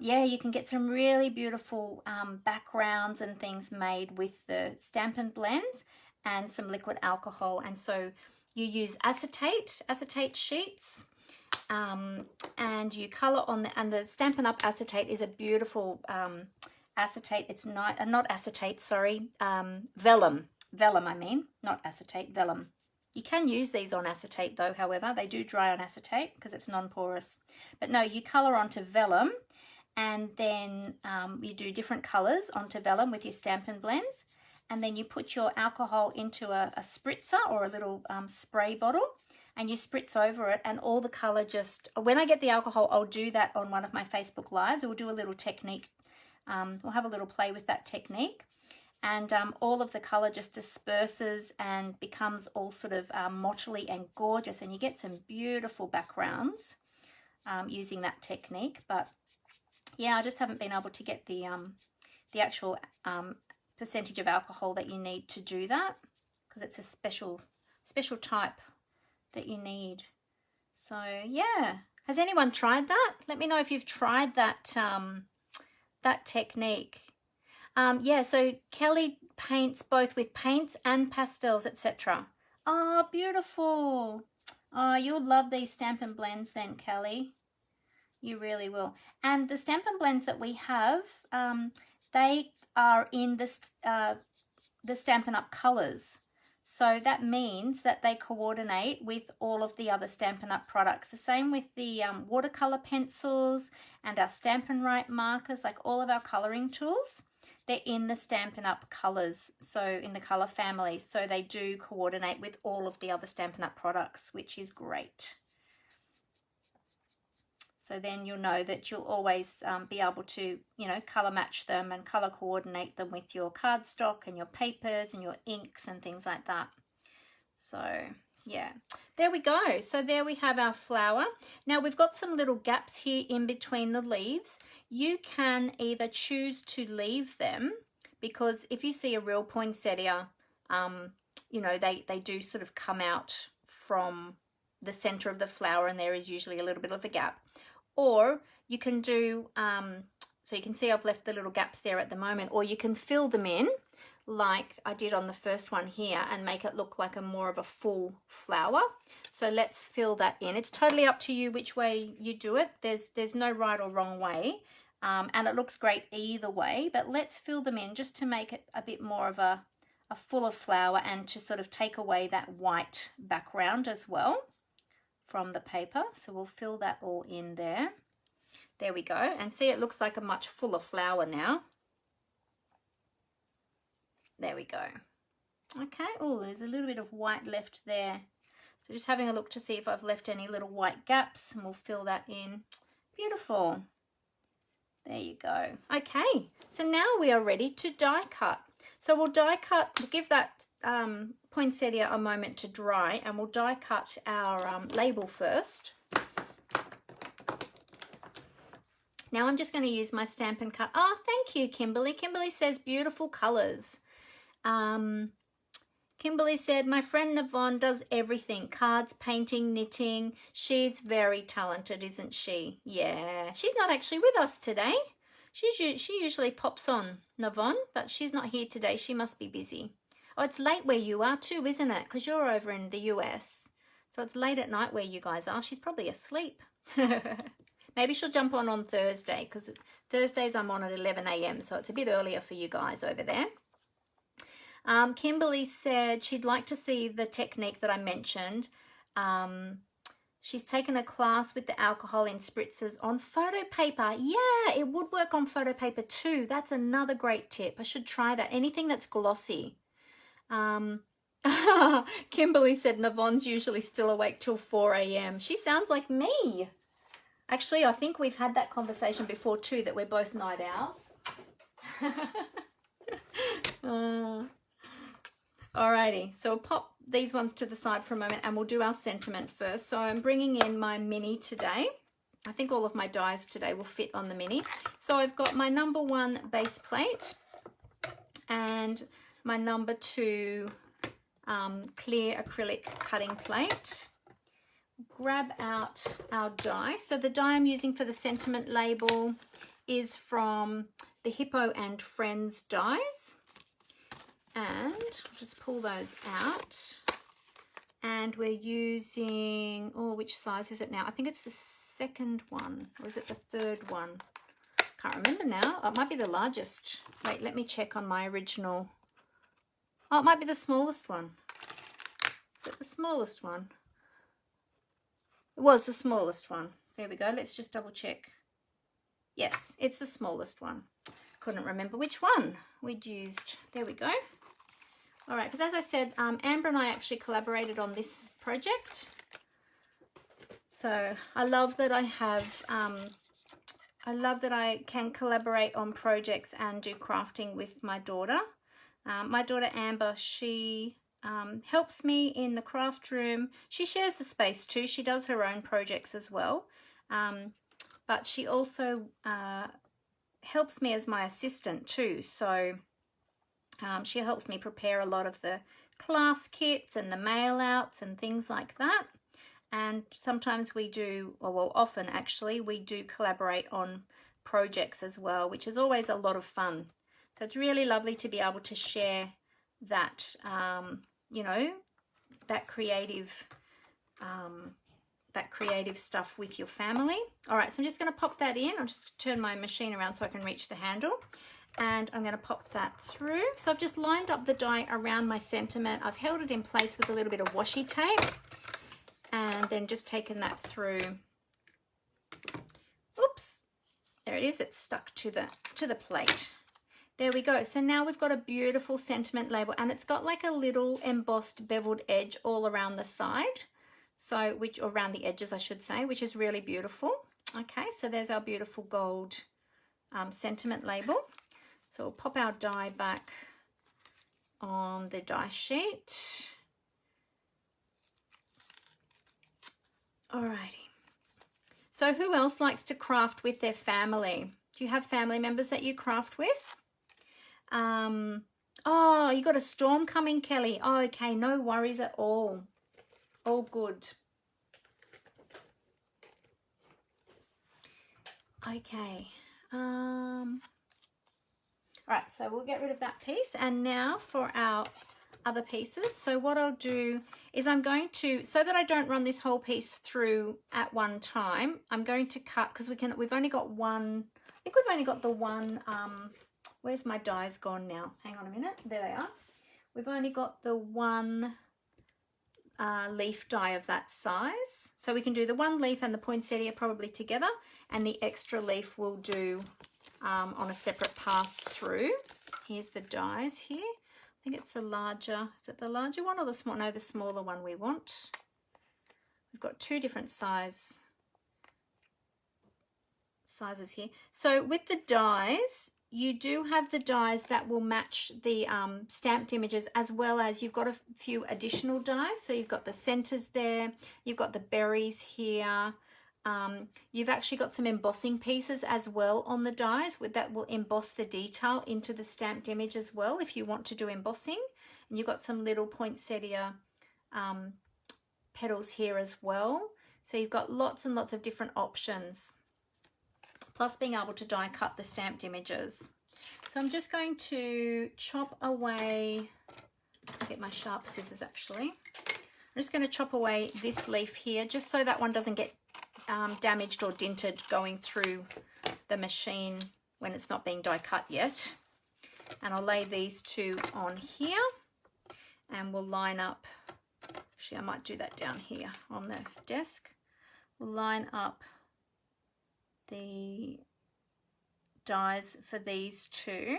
Speaker 1: Yeah, you can get some really beautiful backgrounds and things made with the Stampin' blends and some liquid alcohol. And so you use acetate sheets, and you colour on and the Stampin' Up acetate is a beautiful acetate. It's not acetate, sorry, vellum. Vellum, I mean, not acetate, vellum. You can use these on acetate though, however. They do dry on acetate because it's non-porous. But no, you colour onto vellum, and then you do different colours onto vellum with your Stampin' blends, and then you put your alcohol into a spritzer or a little spray bottle, and you spritz over it, and all the color just, when I get the alcohol, I'll do that on one of my Facebook lives. We'll do a little technique. We'll have a little play with that technique, and all of the color just disperses and becomes all sort of mottly and gorgeous, and you get some beautiful backgrounds using that technique. But yeah, I just haven't been able to get the actual percentage of alcohol that you need to do that, because it's a special type that you need. So yeah, has anyone tried that? Let me know if you've tried that that technique. Yeah, so Kelly paints both with paints and pastels, etc. Oh, beautiful. Oh, you'll love these Stampin' blends then, Kelly. You really will. And the Stampin' blends that we have, they are in the Stampin' Up colors. So that means that they coordinate with all of the other Stampin' Up products. The same with the watercolor pencils and our Stampin' Write markers, like all of our coloring tools. They're in the Stampin' Up colors, so in the color family. So they do coordinate with all of the other Stampin' Up products, which is great. So then you'll know that you'll always be able to, you know, color match them and color coordinate them with your cardstock and your papers and your inks and things like that. So yeah, there we go. So there we have our flower. Now we've got some little gaps here in between the leaves. You can either choose to leave them, because if you see a real poinsettia, you know, they do sort of come out from the center of the flower, and there is usually a little bit of a gap. Or you can do, so you can see I've left the little gaps there at the moment, or you can fill them in like I did on the first one here and make it look like a more of a full flower. So let's fill that in. It's totally up to you which way you do it. There's no right or wrong way, and it looks great either way, but let's fill them in just to make it a bit more of a fuller flower, and to sort of take away that white background as well from the paper. So we'll fill that all in there. There we go. And see, it looks like a much fuller flower now. There we go. Okay. Oh, there's a little bit of white left there. So just having a look to see if I've left any little white gaps, and we'll fill that in. Beautiful. There you go. Okay. So now we are ready to die cut. So we'll die cut, we'll give that poinsettia a moment to dry, and we'll die cut our label first. Now I'm just going to use my Stampin' Cut. Oh, thank you, Kimberly. Kimberly says beautiful colours. Kimberly said, my friend Navon does everything. Cards, painting, knitting. She's very talented, isn't she? Yeah. She's not actually with us today. She usually pops on, Navon, but she's not here today. She must be busy. Oh, it's late where you are too, isn't it? Because you're over in the US. So it's late at night where you guys are. She's probably asleep. Maybe she'll jump on Thursday, because Thursdays I'm on at 11 a.m. So it's a bit earlier for you guys over there. Kimberly said she'd like to see the technique that I mentioned. She's taken a class with the alcohol in spritzers on photo paper. Yeah, it would work on photo paper too. That's another great tip. I should try that. Anything that's glossy. Kimberly said Navon's usually still awake till 4 a.m. She sounds like me. Actually, I think we've had that conversation before too, that we're both night owls. Alrighty, so we'll pop these ones to the side for a moment, and we'll do our sentiment first. So I'm bringing in my mini today. I think all of my dies today will fit on the mini. So I've got my number 1 base plate and my number 2 clear acrylic cutting plate. Grab out our die. So the die I'm using for the sentiment label is from the Hippo and Friends Dies. And I'll just pull those out. And we're using, oh, which size is it now? I think it's the second one, or is it the third one? Can't remember now. Oh, it might be the largest. Wait, let me check on my original. Oh, it might be the smallest one. Is it the smallest one? It was the smallest one. There we go. Let's just double check. Yes, it's the smallest one. Couldn't remember which one we'd used. There we go. All right, because as I said, Amber and I actually collaborated on this project. So I love that I have, I love that I can collaborate on projects and do crafting with my daughter. My daughter Amber, she helps me in the craft room. She shares the space too. She does her own projects as well. But she also helps me as my assistant too. So she helps me prepare a lot of the class kits and the mail outs and things like that. And sometimes we do, or well, often actually, we do collaborate on projects as well, which is always a lot of fun. So it's really lovely to be able to share that, you know, that creative stuff with your family. All right, so I'm just going to pop that in. I'll just turn my machine around so I can reach the handle. And I'm going to pop that through. So I've just lined up the die around my sentiment. I've held it in place with a little bit of washi tape. And then just taken that through. Oops, there it is. It's stuck to the plate. There we go. So now we've got a beautiful sentiment label, and it's got like a little embossed beveled edge all around the side. So, which around the edges, I should say, which is really beautiful. Okay, so there's our beautiful gold sentiment label. So we'll pop our die back on the die sheet. Alrighty. So who else likes to craft with their family? Do you have family members that you craft with? Oh, you got a storm coming, Kelly. Oh, okay, no worries at all. All good. Okay. All right, so we'll get rid of that piece. And now for our other pieces. So what I'll do is I'm going to, so that I don't run this whole piece through at one time, I'm going to cut, because we've only got one, I think we've only got the one, where's my dies gone now? Hang on a minute, there they are. We've only got the one leaf die of that size. So we can do the one leaf and the poinsettia probably together, and the extra leaf we'll do on a separate pass through. Here's the dies here. I think it's the larger, is it the larger one or the small? No, the smaller one we want. We've got two different sizes here. So with the dies, you do have the dies that will match the stamped images, as well as you've got a few additional dies. So you've got the centers there, you've got the berries here. You've actually got some embossing pieces as well on the dies that will emboss the detail into the stamped image as well if you want to do embossing. And you've got some little poinsettia petals here as well. So you've got lots and lots of different options, plus being able to die cut the stamped images. So I'm just going to chop away, I'll get my sharp scissors actually. I'm just going to chop away this leaf here just so that one doesn't get damaged or dinted going through the machine when it's not being die cut yet. And I'll lay these two on here, and we'll line up, actually I might do that down here on the desk. We'll line up the dies for these two,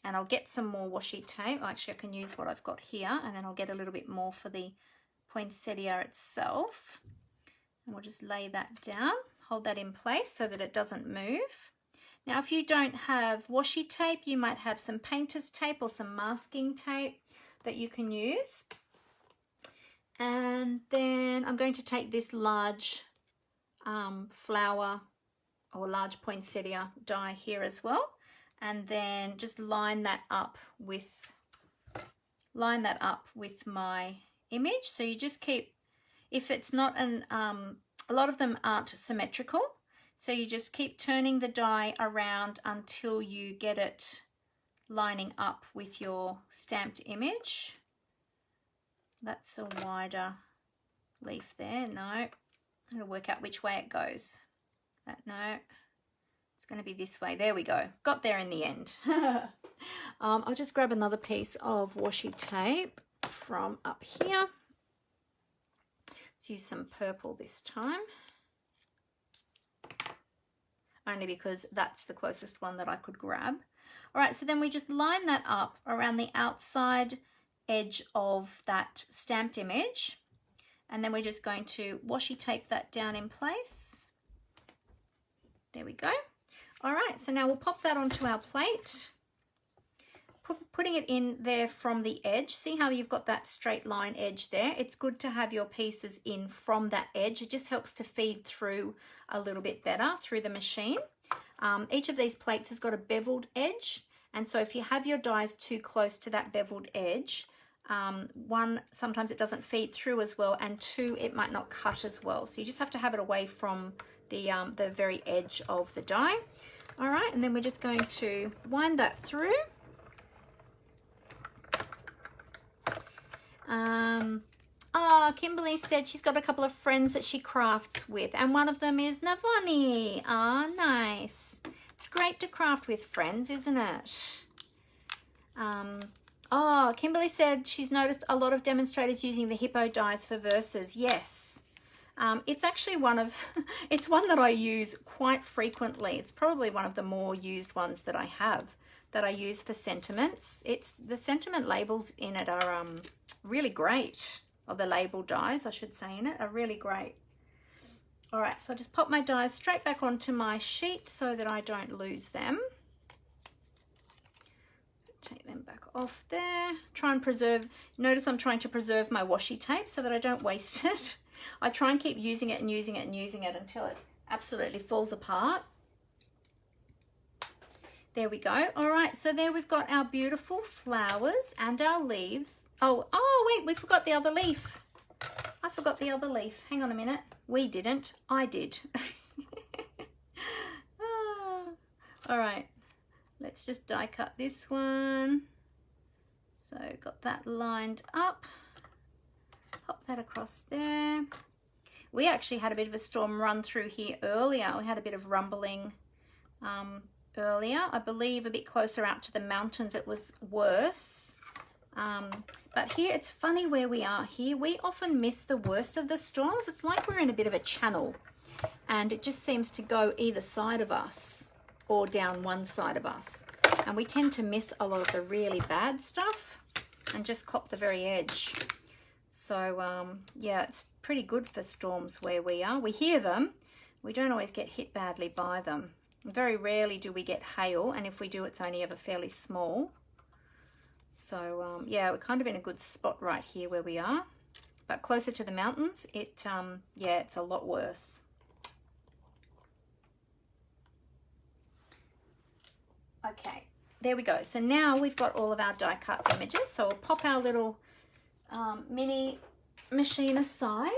Speaker 1: and I'll get some more washi tape. Actually I can use what I've got here, and then I'll get a little bit more for the poinsettia itself. And we'll just lay that down, hold that in place so that it doesn't move. Now, if you don't have washi tape, you might have some painter's tape or some masking tape that you can use. And then I'm going to take this large flower or large poinsettia die here as well, and then just line that up with my image. So you just keep, if it's not a lot of them aren't symmetrical, so you just keep turning the die around until you get it lining up with your stamped image. That's a wider leaf there. No, I'm going to work out which way it goes. No, it's going to be this way. There we go. Got there in the end. I'll just grab another piece of washi tape from up here. Let's use some purple this time, only because that's the closest one that I could grab. All right, so then we just line that up around the outside edge of that stamped image, And then we're just going to washi tape that down in place. There we go. All right, so now we'll pop that onto our plate. Putting it in there from the edge. See how you've got that straight line edge there? It's good to have your pieces in from that edge. It just helps to feed through a little bit better through the machine. Each of these plates has got a beveled edge, and so if you have your dies too close to that beveled edge, one, sometimes it doesn't feed through as well, and two, it might not cut as well. So you just have to have it away from the very edge of the die. All right, and then we're just going to wind that through. Kimberly said she's got a couple of friends that she crafts with, and one of them is Navani. Nice. It's great to craft with friends, isn't it? Kimberly said she's noticed a lot of demonstrators using the Hippo dies for verses. Yes. It's actually it's one that I use quite frequently. It's probably one of the more used ones that I have, that I use for sentiments. The sentiment labels in it are really great, or the label dies, I should say, in it are really great. All right, so I just pop my dies straight back onto my sheet so that I don't lose them. Take them back off there. Try and preserve, notice I'm trying to preserve my washi tape so that I don't waste it. I try and keep using it and using it and using it until it absolutely falls apart. There we go. All right, so there we've got our beautiful flowers and our leaves. Oh, wait, we forgot the other leaf. I forgot the other leaf. Hang on a minute. We didn't. I did. All right, let's just die cut this one. So got that lined up. Pop that across there. We actually had a bit of a storm run through here earlier. We had a bit of rumbling earlier. I believe a bit closer out to the mountains it was worse. But here it's funny where we are here. We often miss the worst of the storms. It's like we're in a bit of a channel and it just seems to go either side of us or down one side of us. And we tend to miss a lot of the really bad stuff and just cop the very edge. So yeah, it's pretty good for storms where we are. We hear them. We don't always get hit badly by them. Very rarely do we get hail, and if we do, it's only ever fairly small. So yeah, we're kind of in a good spot right here where we are, but closer to the mountains, yeah, it's a lot worse. Okay, there we go. So now we've got all of our die cut images. So we'll pop our little mini machine aside.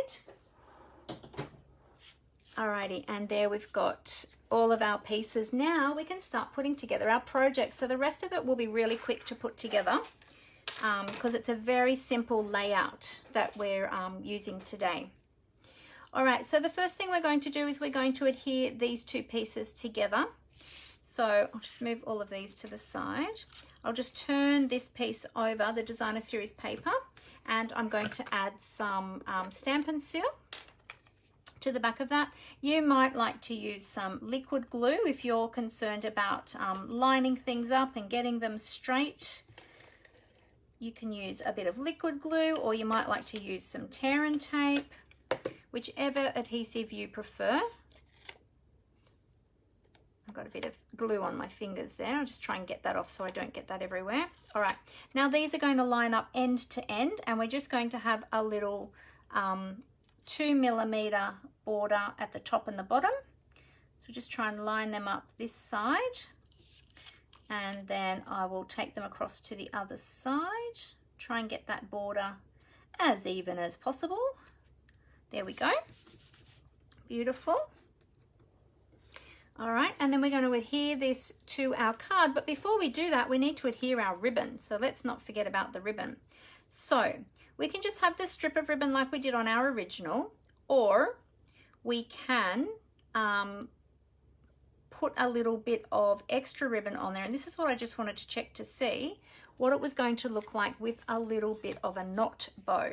Speaker 1: Alrighty, and there we've got all of our pieces. Now we can start putting together our project. So the rest of it will be really quick to put together because it's a very simple layout that we're using today. All right, so the first thing we're going to do is we're going to adhere these two pieces together. So I'll just move all of these to the side. I'll just turn this piece over, the designer series paper, and I'm going to add some Stampin' Seal to the back of that. You might like to use some liquid glue if you're concerned about lining things up and getting them straight. You can use a bit of liquid glue, or you might like to use some tear and tape, whichever adhesive you prefer. I've got a bit of glue on my fingers there. I'll just try and get that off so I don't get that everywhere. All right, now these are going to line up end to end, and we're just going to have a little 2mm border at the top and the bottom. So just try and line them up this side, and then I will take them across to the other side. Try and get that border as even as possible. There we go. Beautiful. All right, and then we're going to adhere this to our card, but before we do that, we need to adhere our ribbon. So let's not forget about the ribbon. So we can just have this strip of ribbon like we did on our original, or we can put a little bit of extra ribbon on there. And this is what I just wanted to check to see what it was going to look like with a little bit of a knot bow.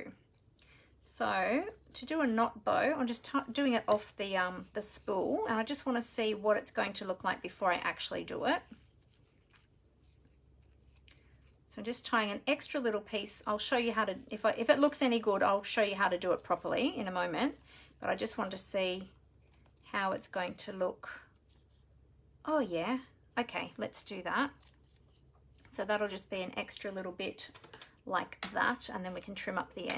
Speaker 1: So to do a knot bow, I'm just doing it off the spool, and I just want to see what it's going to look like before I actually do it. So I'm just tying an extra little piece. I'll show you how to, if it looks any good, I'll show you how to do it properly in a moment. But I just want to see how it's going to look. Oh yeah, okay, let's do that. So that'll just be an extra little bit like that, and then we can trim up the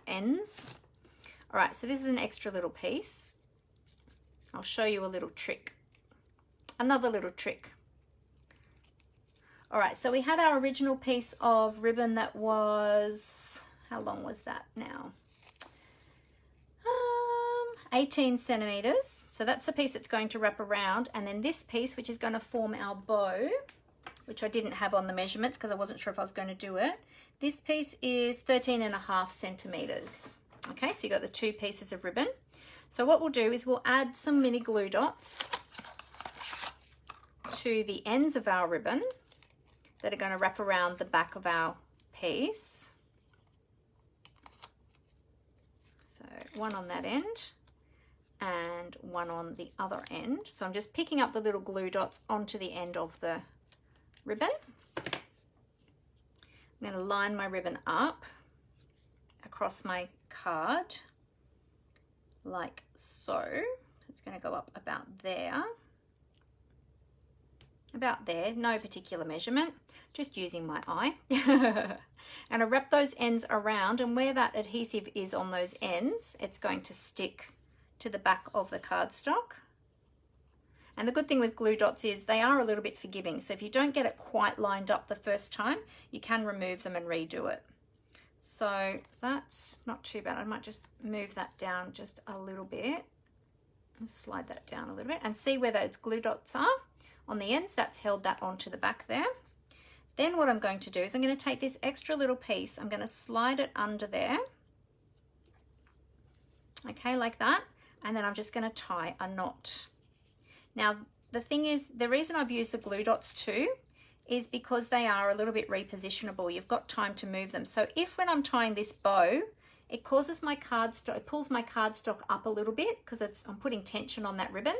Speaker 1: ends. All right, so this is an extra little piece. I'll show you a little trick, another little trick. All right, so we had our original piece of ribbon that was, how long was that now? 18 centimeters. So that's the piece that's going to wrap around. And then this piece, which is going to form our bow, which I didn't have on the measurements because I wasn't sure if I was going to do it. This piece is 13.5 centimeters. Okay, so you got the two pieces of ribbon. So what we'll do is we'll add some mini glue dots to the ends of our ribbon that are going to wrap around the back of our piece. So one on that end and one on the other end. So I'm just picking up the little glue dots onto the end of the ribbon. I'm going to line my ribbon up across my card like so. So it's going to go up about there. About there, no particular measurement, just using my eye. And I wrap those ends around, and where that adhesive is on those ends, it's going to stick to the back of the cardstock. And the good thing with glue dots is they are a little bit forgiving, so if you don't get it quite lined up the first time, you can remove them and redo it. So that's not too bad. I might just move that down just a little bit. Slide that down a little bit and see where those glue dots are. On the ends, that's held that onto the back there. Then what I'm going to do is I'm going to take this extra little piece, I'm going to slide it under there. Okay, like that. And then I'm just going to tie a knot. Now, the thing is, the reason I've used the glue dots too is because they are a little bit repositionable. You've got time to move them. So if when I'm tying this bow, it causes my cardstock, it pulls my cardstock up a little bit because I'm putting tension on that ribbon.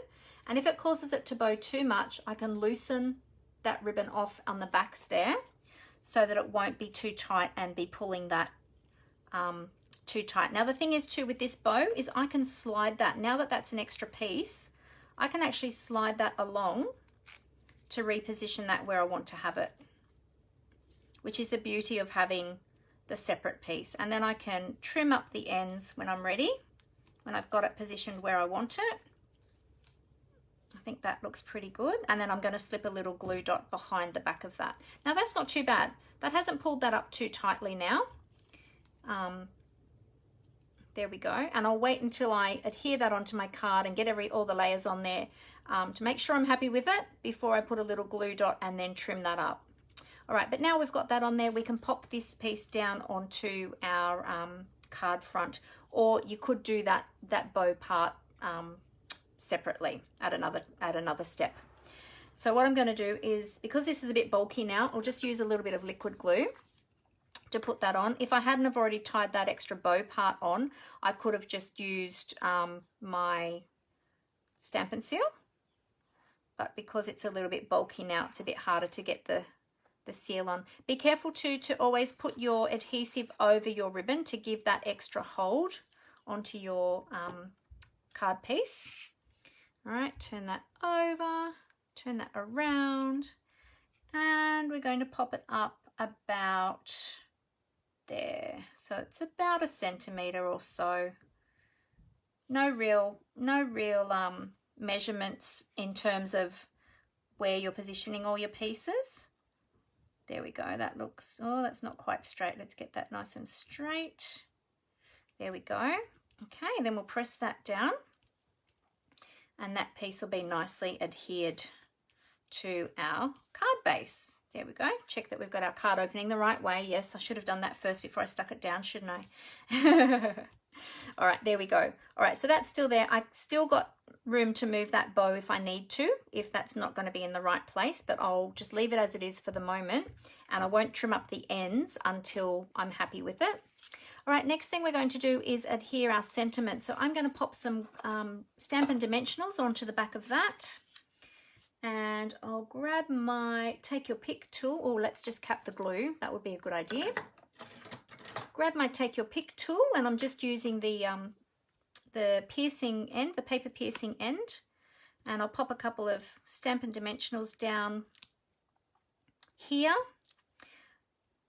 Speaker 1: And if it causes it to bow too much, I can loosen that ribbon off on the backs there so that it won't be too tight and be pulling that too tight. Now the thing is too with this bow is I can slide that. Now that that's an extra piece, I can actually slide that along to reposition that where I want to have it, which is the beauty of having the separate piece. And then I can trim up the ends when I'm ready, when I've got it positioned where I want it. I think that looks pretty good. And then I'm going to slip a little glue dot behind the back of that. Now that's not too bad. That hasn't pulled that up too tightly now. There we go. And I'll wait until I adhere that onto my card and get all the layers on there to make sure I'm happy with it before I put a little glue dot and then trim that up. All right, but now we've got that on there, we can pop this piece down onto our card front, or you could do that bow part separately at another step. So what I'm going to do is, because this is a bit bulky now, I'll just use a little bit of liquid glue to put that on. If I hadn't have already tied that extra bow part on, I could have just used my Stampin' Seal, but because it's a little bit bulky now, it's a bit harder to get the seal on. Be careful too to always put your adhesive over your ribbon to give that extra hold onto your card piece. All right, turn that over, turn that around, and we're going to pop it up about there. So it's about 1 centimeter or so. No real measurements in terms of where you're positioning all your pieces. There we go. That looks, oh, that's not quite straight. Let's get that nice and straight. There we go. Okay, then we'll press that down and that piece will be nicely adhered to our card base. There we go. Check that we've got our card opening the right way. Yes, I should have done that first before I stuck it down, shouldn't I? All right, there we go. All right, so that's still there. I've still got room to move that bow if I need to, if that's not going to be in the right place, but I'll just leave it as it is for the moment, and I won't trim up the ends until I'm happy with it. All right, next thing we're going to do is adhere our sentiment. So I'm going to pop some Stampin' Dimensionals onto the back of that. And I'll grab my take your pick tool, or let's just cap the glue. That would be a good idea. Grab my take your pick tool, and I'm just using the piercing end, the paper piercing end, and I'll pop a couple of Stampin' Dimensionals down here,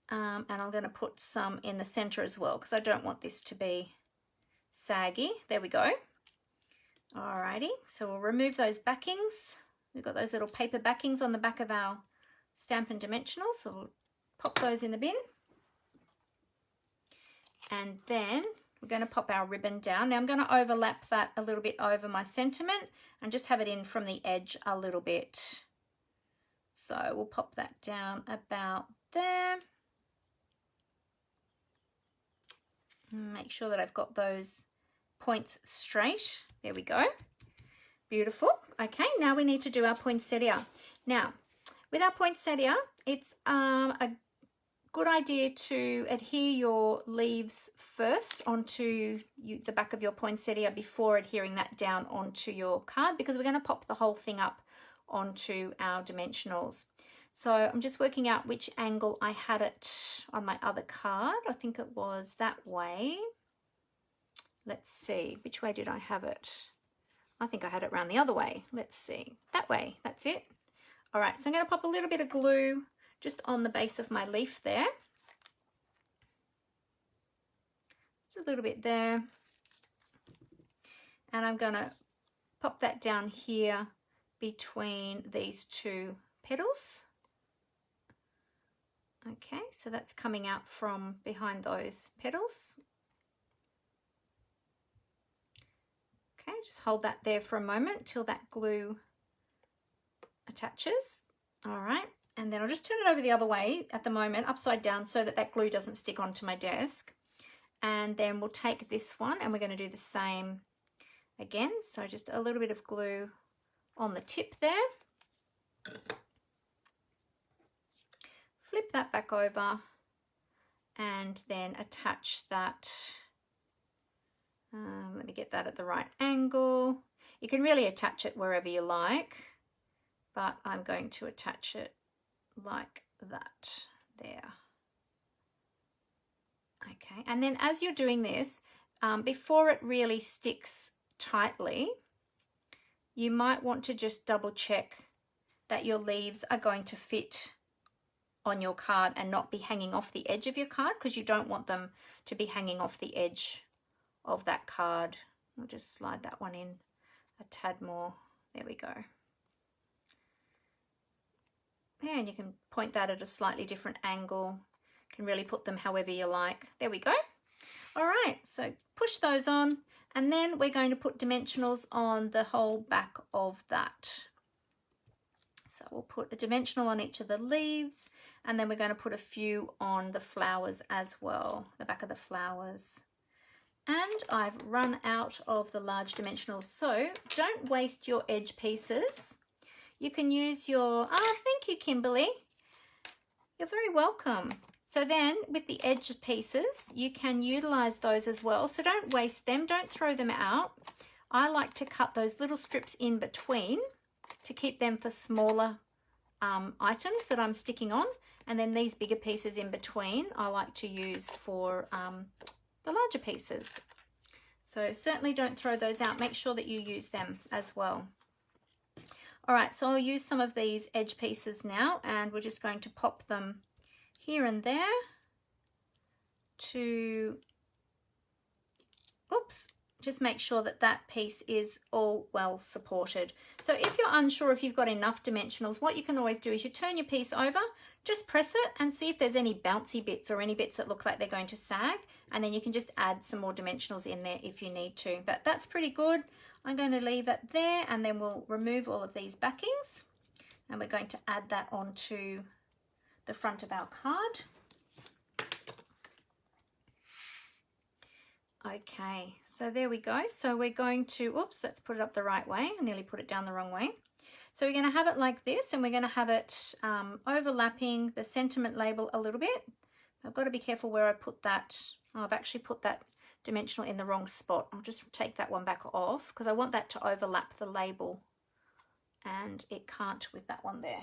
Speaker 1: and I'm going to put some in the center as well because I don't want this to be saggy. There we go. Alrighty, so we'll remove those backings. We've got those little paper backings on the back of our Stampin' Dimensionals, so we'll pop those in the bin. And then we're going to pop our ribbon down. Now I'm going to overlap that a little bit over my sentiment and just have it in from the edge a little bit. So we'll pop that down about there. Make sure that I've got those points straight. There we go. Beautiful. Okay, now we need to do our poinsettia. Now, with our poinsettia, it's a good idea to adhere your leaves first onto the back of your poinsettia before adhering that down onto your card, because we're going to pop the whole thing up onto our dimensionals. So I'm just working out which angle I had it on my other card. I think it was that way. Let's see, which way did I have it? I think I had it around the other way. Let's see, that way, that's it. All right, so I'm going to pop a little bit of glue just on the base of my leaf there. Just a little bit there. And I'm going to pop that down here between these two petals. Okay, so that's coming out from behind those petals. Okay, just hold that there for a moment till that glue attaches. All right, and then I'll just turn it over the other way at the moment, upside down, so that that glue doesn't stick onto my desk. And then we'll take this one and we're going to do the same again. So just a little bit of glue on the tip there. Flip that back over and then attach that. Let me get that at the right angle. You can really attach it wherever you like, but I'm going to attach it like that there. Okay, and then as you're doing this, before it really sticks tightly, you might want to just double check that your leaves are going to fit on your card and not be hanging off the edge of your card, because you don't want them to be hanging off the edge of that card. I'll just slide that one in a tad more. There we go. And you can point that at a slightly different angle. You can really put them however you like. There we go. All right, so push those on, and then we're going to put dimensionals on the whole back of that. So we'll put a dimensional on each of the leaves, and then we're going to put a few on the flowers as well, the back of the flowers. And I've run out of the large dimensionals, so don't waste your edge pieces. You can use your, thank you, Kimberly. You're very welcome. So then with the edge pieces, you can utilize those as well. So don't waste them, don't throw them out. I like to cut those little strips in between to keep them for smaller items that I'm sticking on. And then these bigger pieces in between, I like to use for the larger pieces. So certainly don't throw those out. Make sure that you use them as well. All right, so I'll use some of these edge pieces now, and we're just going to pop them here and there to, just make sure that that piece is all well supported. So if you're unsure if you've got enough dimensionals, what you can always do is you turn your piece over, just press it and see if there's any bouncy bits or any bits that look like they're going to sag, and then you can just add some more dimensionals in there if you need to. But that's pretty good. I'm going to leave it there, and then we'll remove all of these backings, and we're going to add that onto the front of our card. Okay, so there we go. So we're going to, let's put it up the right way. I nearly put it down the wrong way. So we're going to have it like this, and we're going to have it overlapping the sentiment label a little bit. I've got to be careful where I put that. Oh, I've actually put that dimensional in the wrong spot. I'll just take that one back off because I want that to overlap the label and it can't with that one there.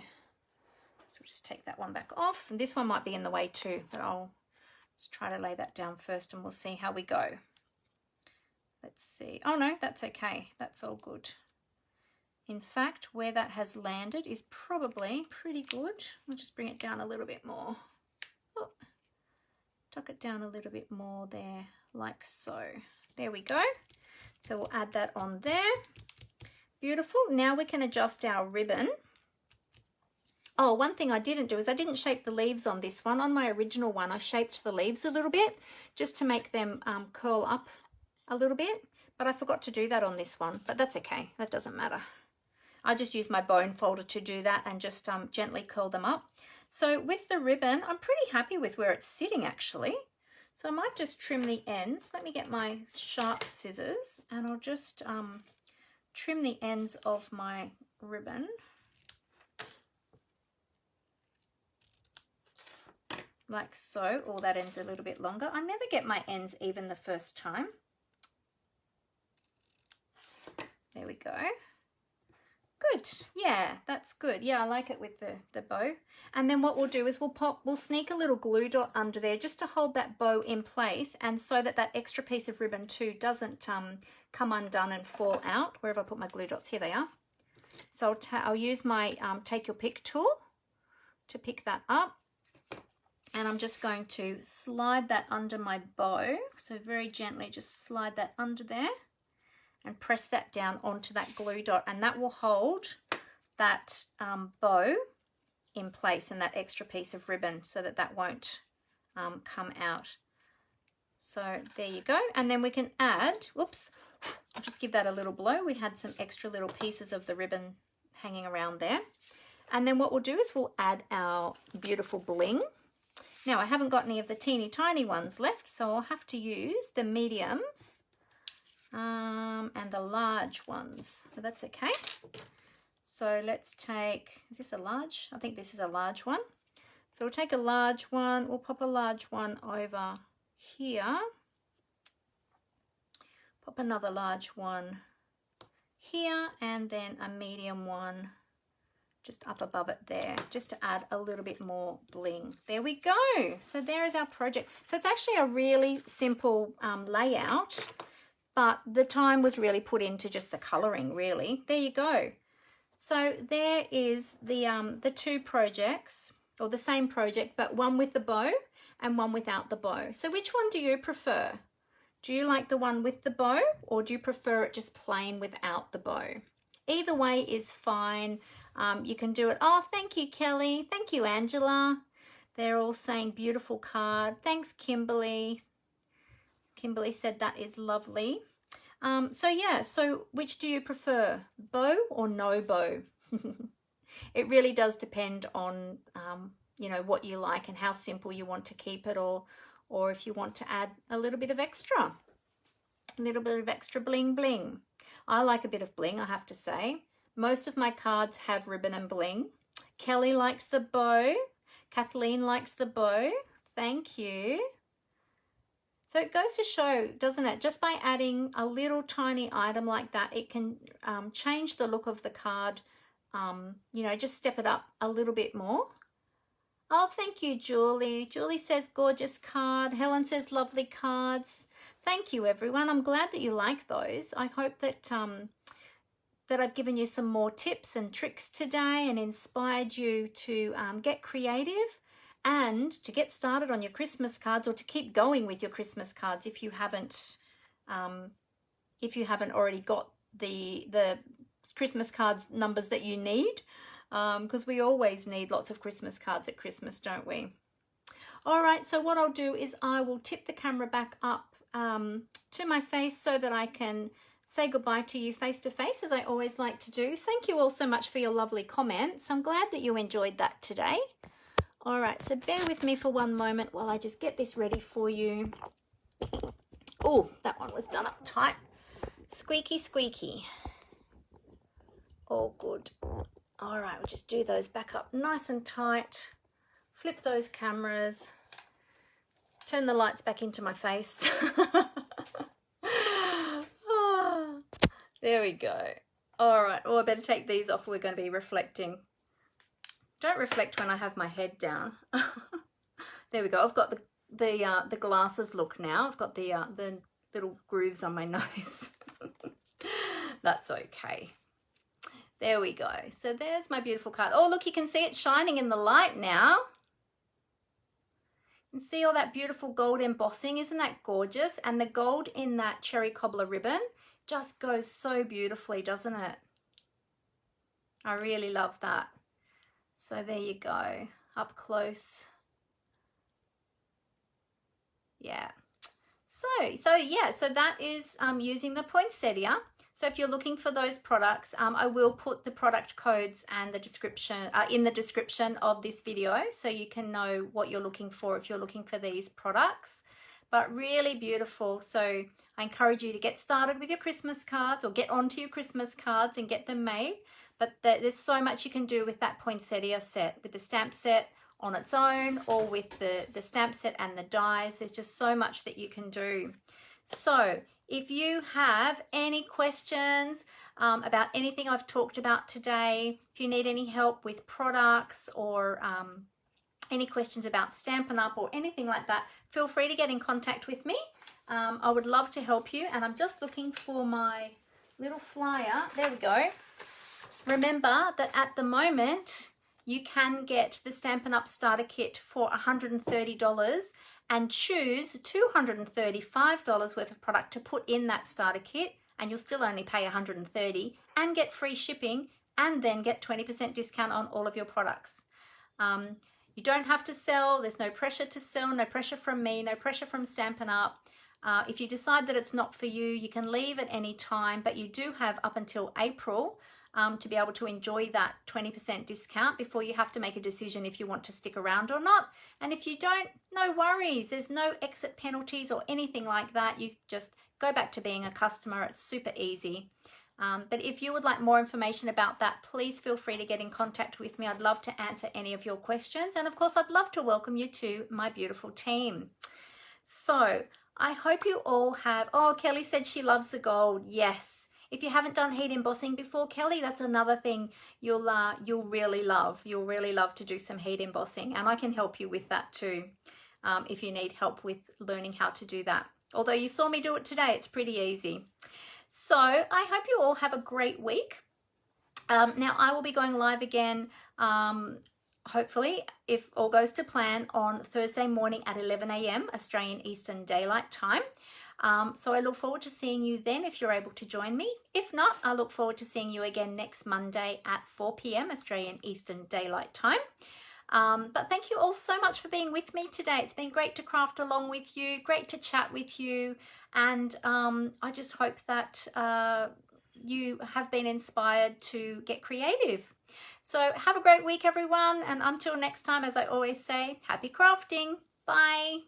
Speaker 1: So we'll just take that one back off, and this one might be in the way too, but I'll just try to lay that down first and we'll see how we go. Let's see. Oh no, that's okay. That's all good. In fact, where that has landed is probably pretty good. We'll just bring it down a little bit more. Oh, tuck it down a little bit more there, like so. There we go. So we'll add that on there. Beautiful. Now we can adjust our ribbon. Oh, one thing I didn't do is I didn't shape the leaves on this one. On my original one, I shaped the leaves a little bit just to make them curl up a little bit, but I forgot to do that on this one, but that's okay. That doesn't matter. I just use my bone folder to do that and just gently curl them up. So with the ribbon, I'm pretty happy with where it's sitting actually. So I might just trim the ends. Let me get my sharp scissors and I'll just trim the ends of my ribbon. Like so. Oh, that end's a little bit longer. I never get my ends even the first time. There we go. Good. Yeah, that's good. Yeah, I like it with the bow. And then what we'll do is we'll sneak a little glue dot under there just to hold that bow in place, and so that that extra piece of ribbon too doesn't come undone and fall out. Where have I put my glue dots? Here they are. So I'll use my take your pick tool to pick that up. And I'm just going to slide that under my bow. So very gently just slide that under there and press that down onto that glue dot, and that will hold that bow in place and that extra piece of ribbon so that that won't come out. So there you go. And then we can add, whoops, I'll just give that a little blow. We had some extra little pieces of the ribbon hanging around there. And then what we'll do is we'll add our beautiful bling. Now I haven't got any of the teeny tiny ones left, so I'll have to use the mediums and the large ones, but that's okay. So let's take, is this a large? I think this is a large one. So we'll take a large one, we'll pop a large one over here, pop another large one here, and then a medium one just up above it there, just to add a little bit more bling. There we go. So there is our project. So it's actually a really simple layout, but the time was really put into just the colouring, really. There you go. So there is the two projects, or the same project, but one with the bow and one without the bow. So which one do you prefer? Do you like the one with the bow, or do you prefer it just plain without the bow? Either way is fine. You can do it. Oh, thank you, Kelly. Thank you, Angela. They're all saying beautiful card. Thanks, Kimberly. Kimberly said that is lovely. So yeah, so which do you prefer, bow or no bow? It really does depend on, you know, what you like and how simple you want to keep it, or if you want to add a little bit of extra bling bling. I like a bit of bling, I have to say. Most of my cards have ribbon and bling. Kelly likes the bow. Kathleen likes the bow. Thank you. So it goes to show, doesn't it? Just by adding a little tiny item like that, it can change the look of the card. You know, just step it up a little bit more. Oh, thank you, Julie. Julie says gorgeous card. Helen says lovely cards. Thank you, everyone. I'm glad that you like those. I hope that that I've given you some more tips and tricks today and inspired you to get creative and to get started on your Christmas cards, or to keep going with your Christmas cards if you haven't already got the Christmas cards numbers that you need, because we always need lots of Christmas cards at Christmas, don't we? All right, so what I'll do is I will tip the camera back up to my face so that I can say goodbye to you face to face, as I always like to do. Thank you all so much for your lovely comments. I'm glad that you enjoyed that today. All right, so bear with me for one moment while I just get this ready for you. Oh, that one was done up tight. Squeaky, squeaky. All good. All right, we'll just do those back up nice and tight. Flip those cameras. Turn the lights back into my face. There we go. All right, oh, I better take these off. We're going to be reflecting. Don't reflect when I have my head down. There we go. I've got the glasses look now. I've got the little grooves on my nose. That's okay. There we go. So there's my beautiful card. Oh, look, you can see it shining in the light now. You can see all that beautiful gold embossing. Isn't that gorgeous? And the gold in that cherry cobbler ribbon just goes so beautifully, doesn't it? I really love that. So there you go, up close. Yeah. So that is using the poinsettia. So if you're looking for those products, I will put the product codes and the description in the description of this video, so you can know what you're looking for if you're looking for these products. But really beautiful. So I encourage you to get started with your Christmas cards, or get onto your Christmas cards and get them made. But there's so much you can do with that poinsettia set, with the stamp set on its own, or with the stamp set and the dies. There's just so much that you can do. So if you have any questions about anything I've talked about today, if you need any help with products, or any questions about Stampin' Up! Or anything like that, feel free to get in contact with me. I would love to help you. And I'm just looking for my little flyer. There we go. Remember that at the moment you can get the Stampin' Up! Starter Kit for $130 and choose $235 worth of product to put in that starter kit, and you'll still only pay $130 and get free shipping, and then get 20% discount on all of your products. You don't have to sell. There's no pressure to sell, no pressure from me, no pressure from Stampin' Up! If you decide that it's not for you, you can leave at any time, but you do have up until April to be able to enjoy that 20% discount before you have to make a decision if you want to stick around or not. And if you don't, no worries. There's no exit penalties or anything like that. You just go back to being a customer. It's super easy. But if you would like more information about that, please feel free to get in contact with me. I'd love to answer any of your questions. And of course, I'd love to welcome you to my beautiful team. So I hope you all have, oh, Kelly said she loves the gold. Yes. If you haven't done heat embossing before, Kelly, that's another thing you'll really love. You'll really love to do some heat embossing, and I can help you with that too, if you need help with learning how to do that. Although you saw me do it today, it's pretty easy. So I hope you all have a great week. Now I will be going live again, hopefully, if all goes to plan, on Thursday morning at 11 AM Australian Eastern Daylight Time. So I look forward to seeing you then if you're able to join me. If not, I look forward to seeing you again next Monday at 4 PM Australian Eastern Daylight Time. But thank you all so much for being with me today. It's been great to craft along with you, great to chat with you, and I just hope that you have been inspired to get creative. So have a great week, everyone, and until next time, as I always say, happy crafting. Bye.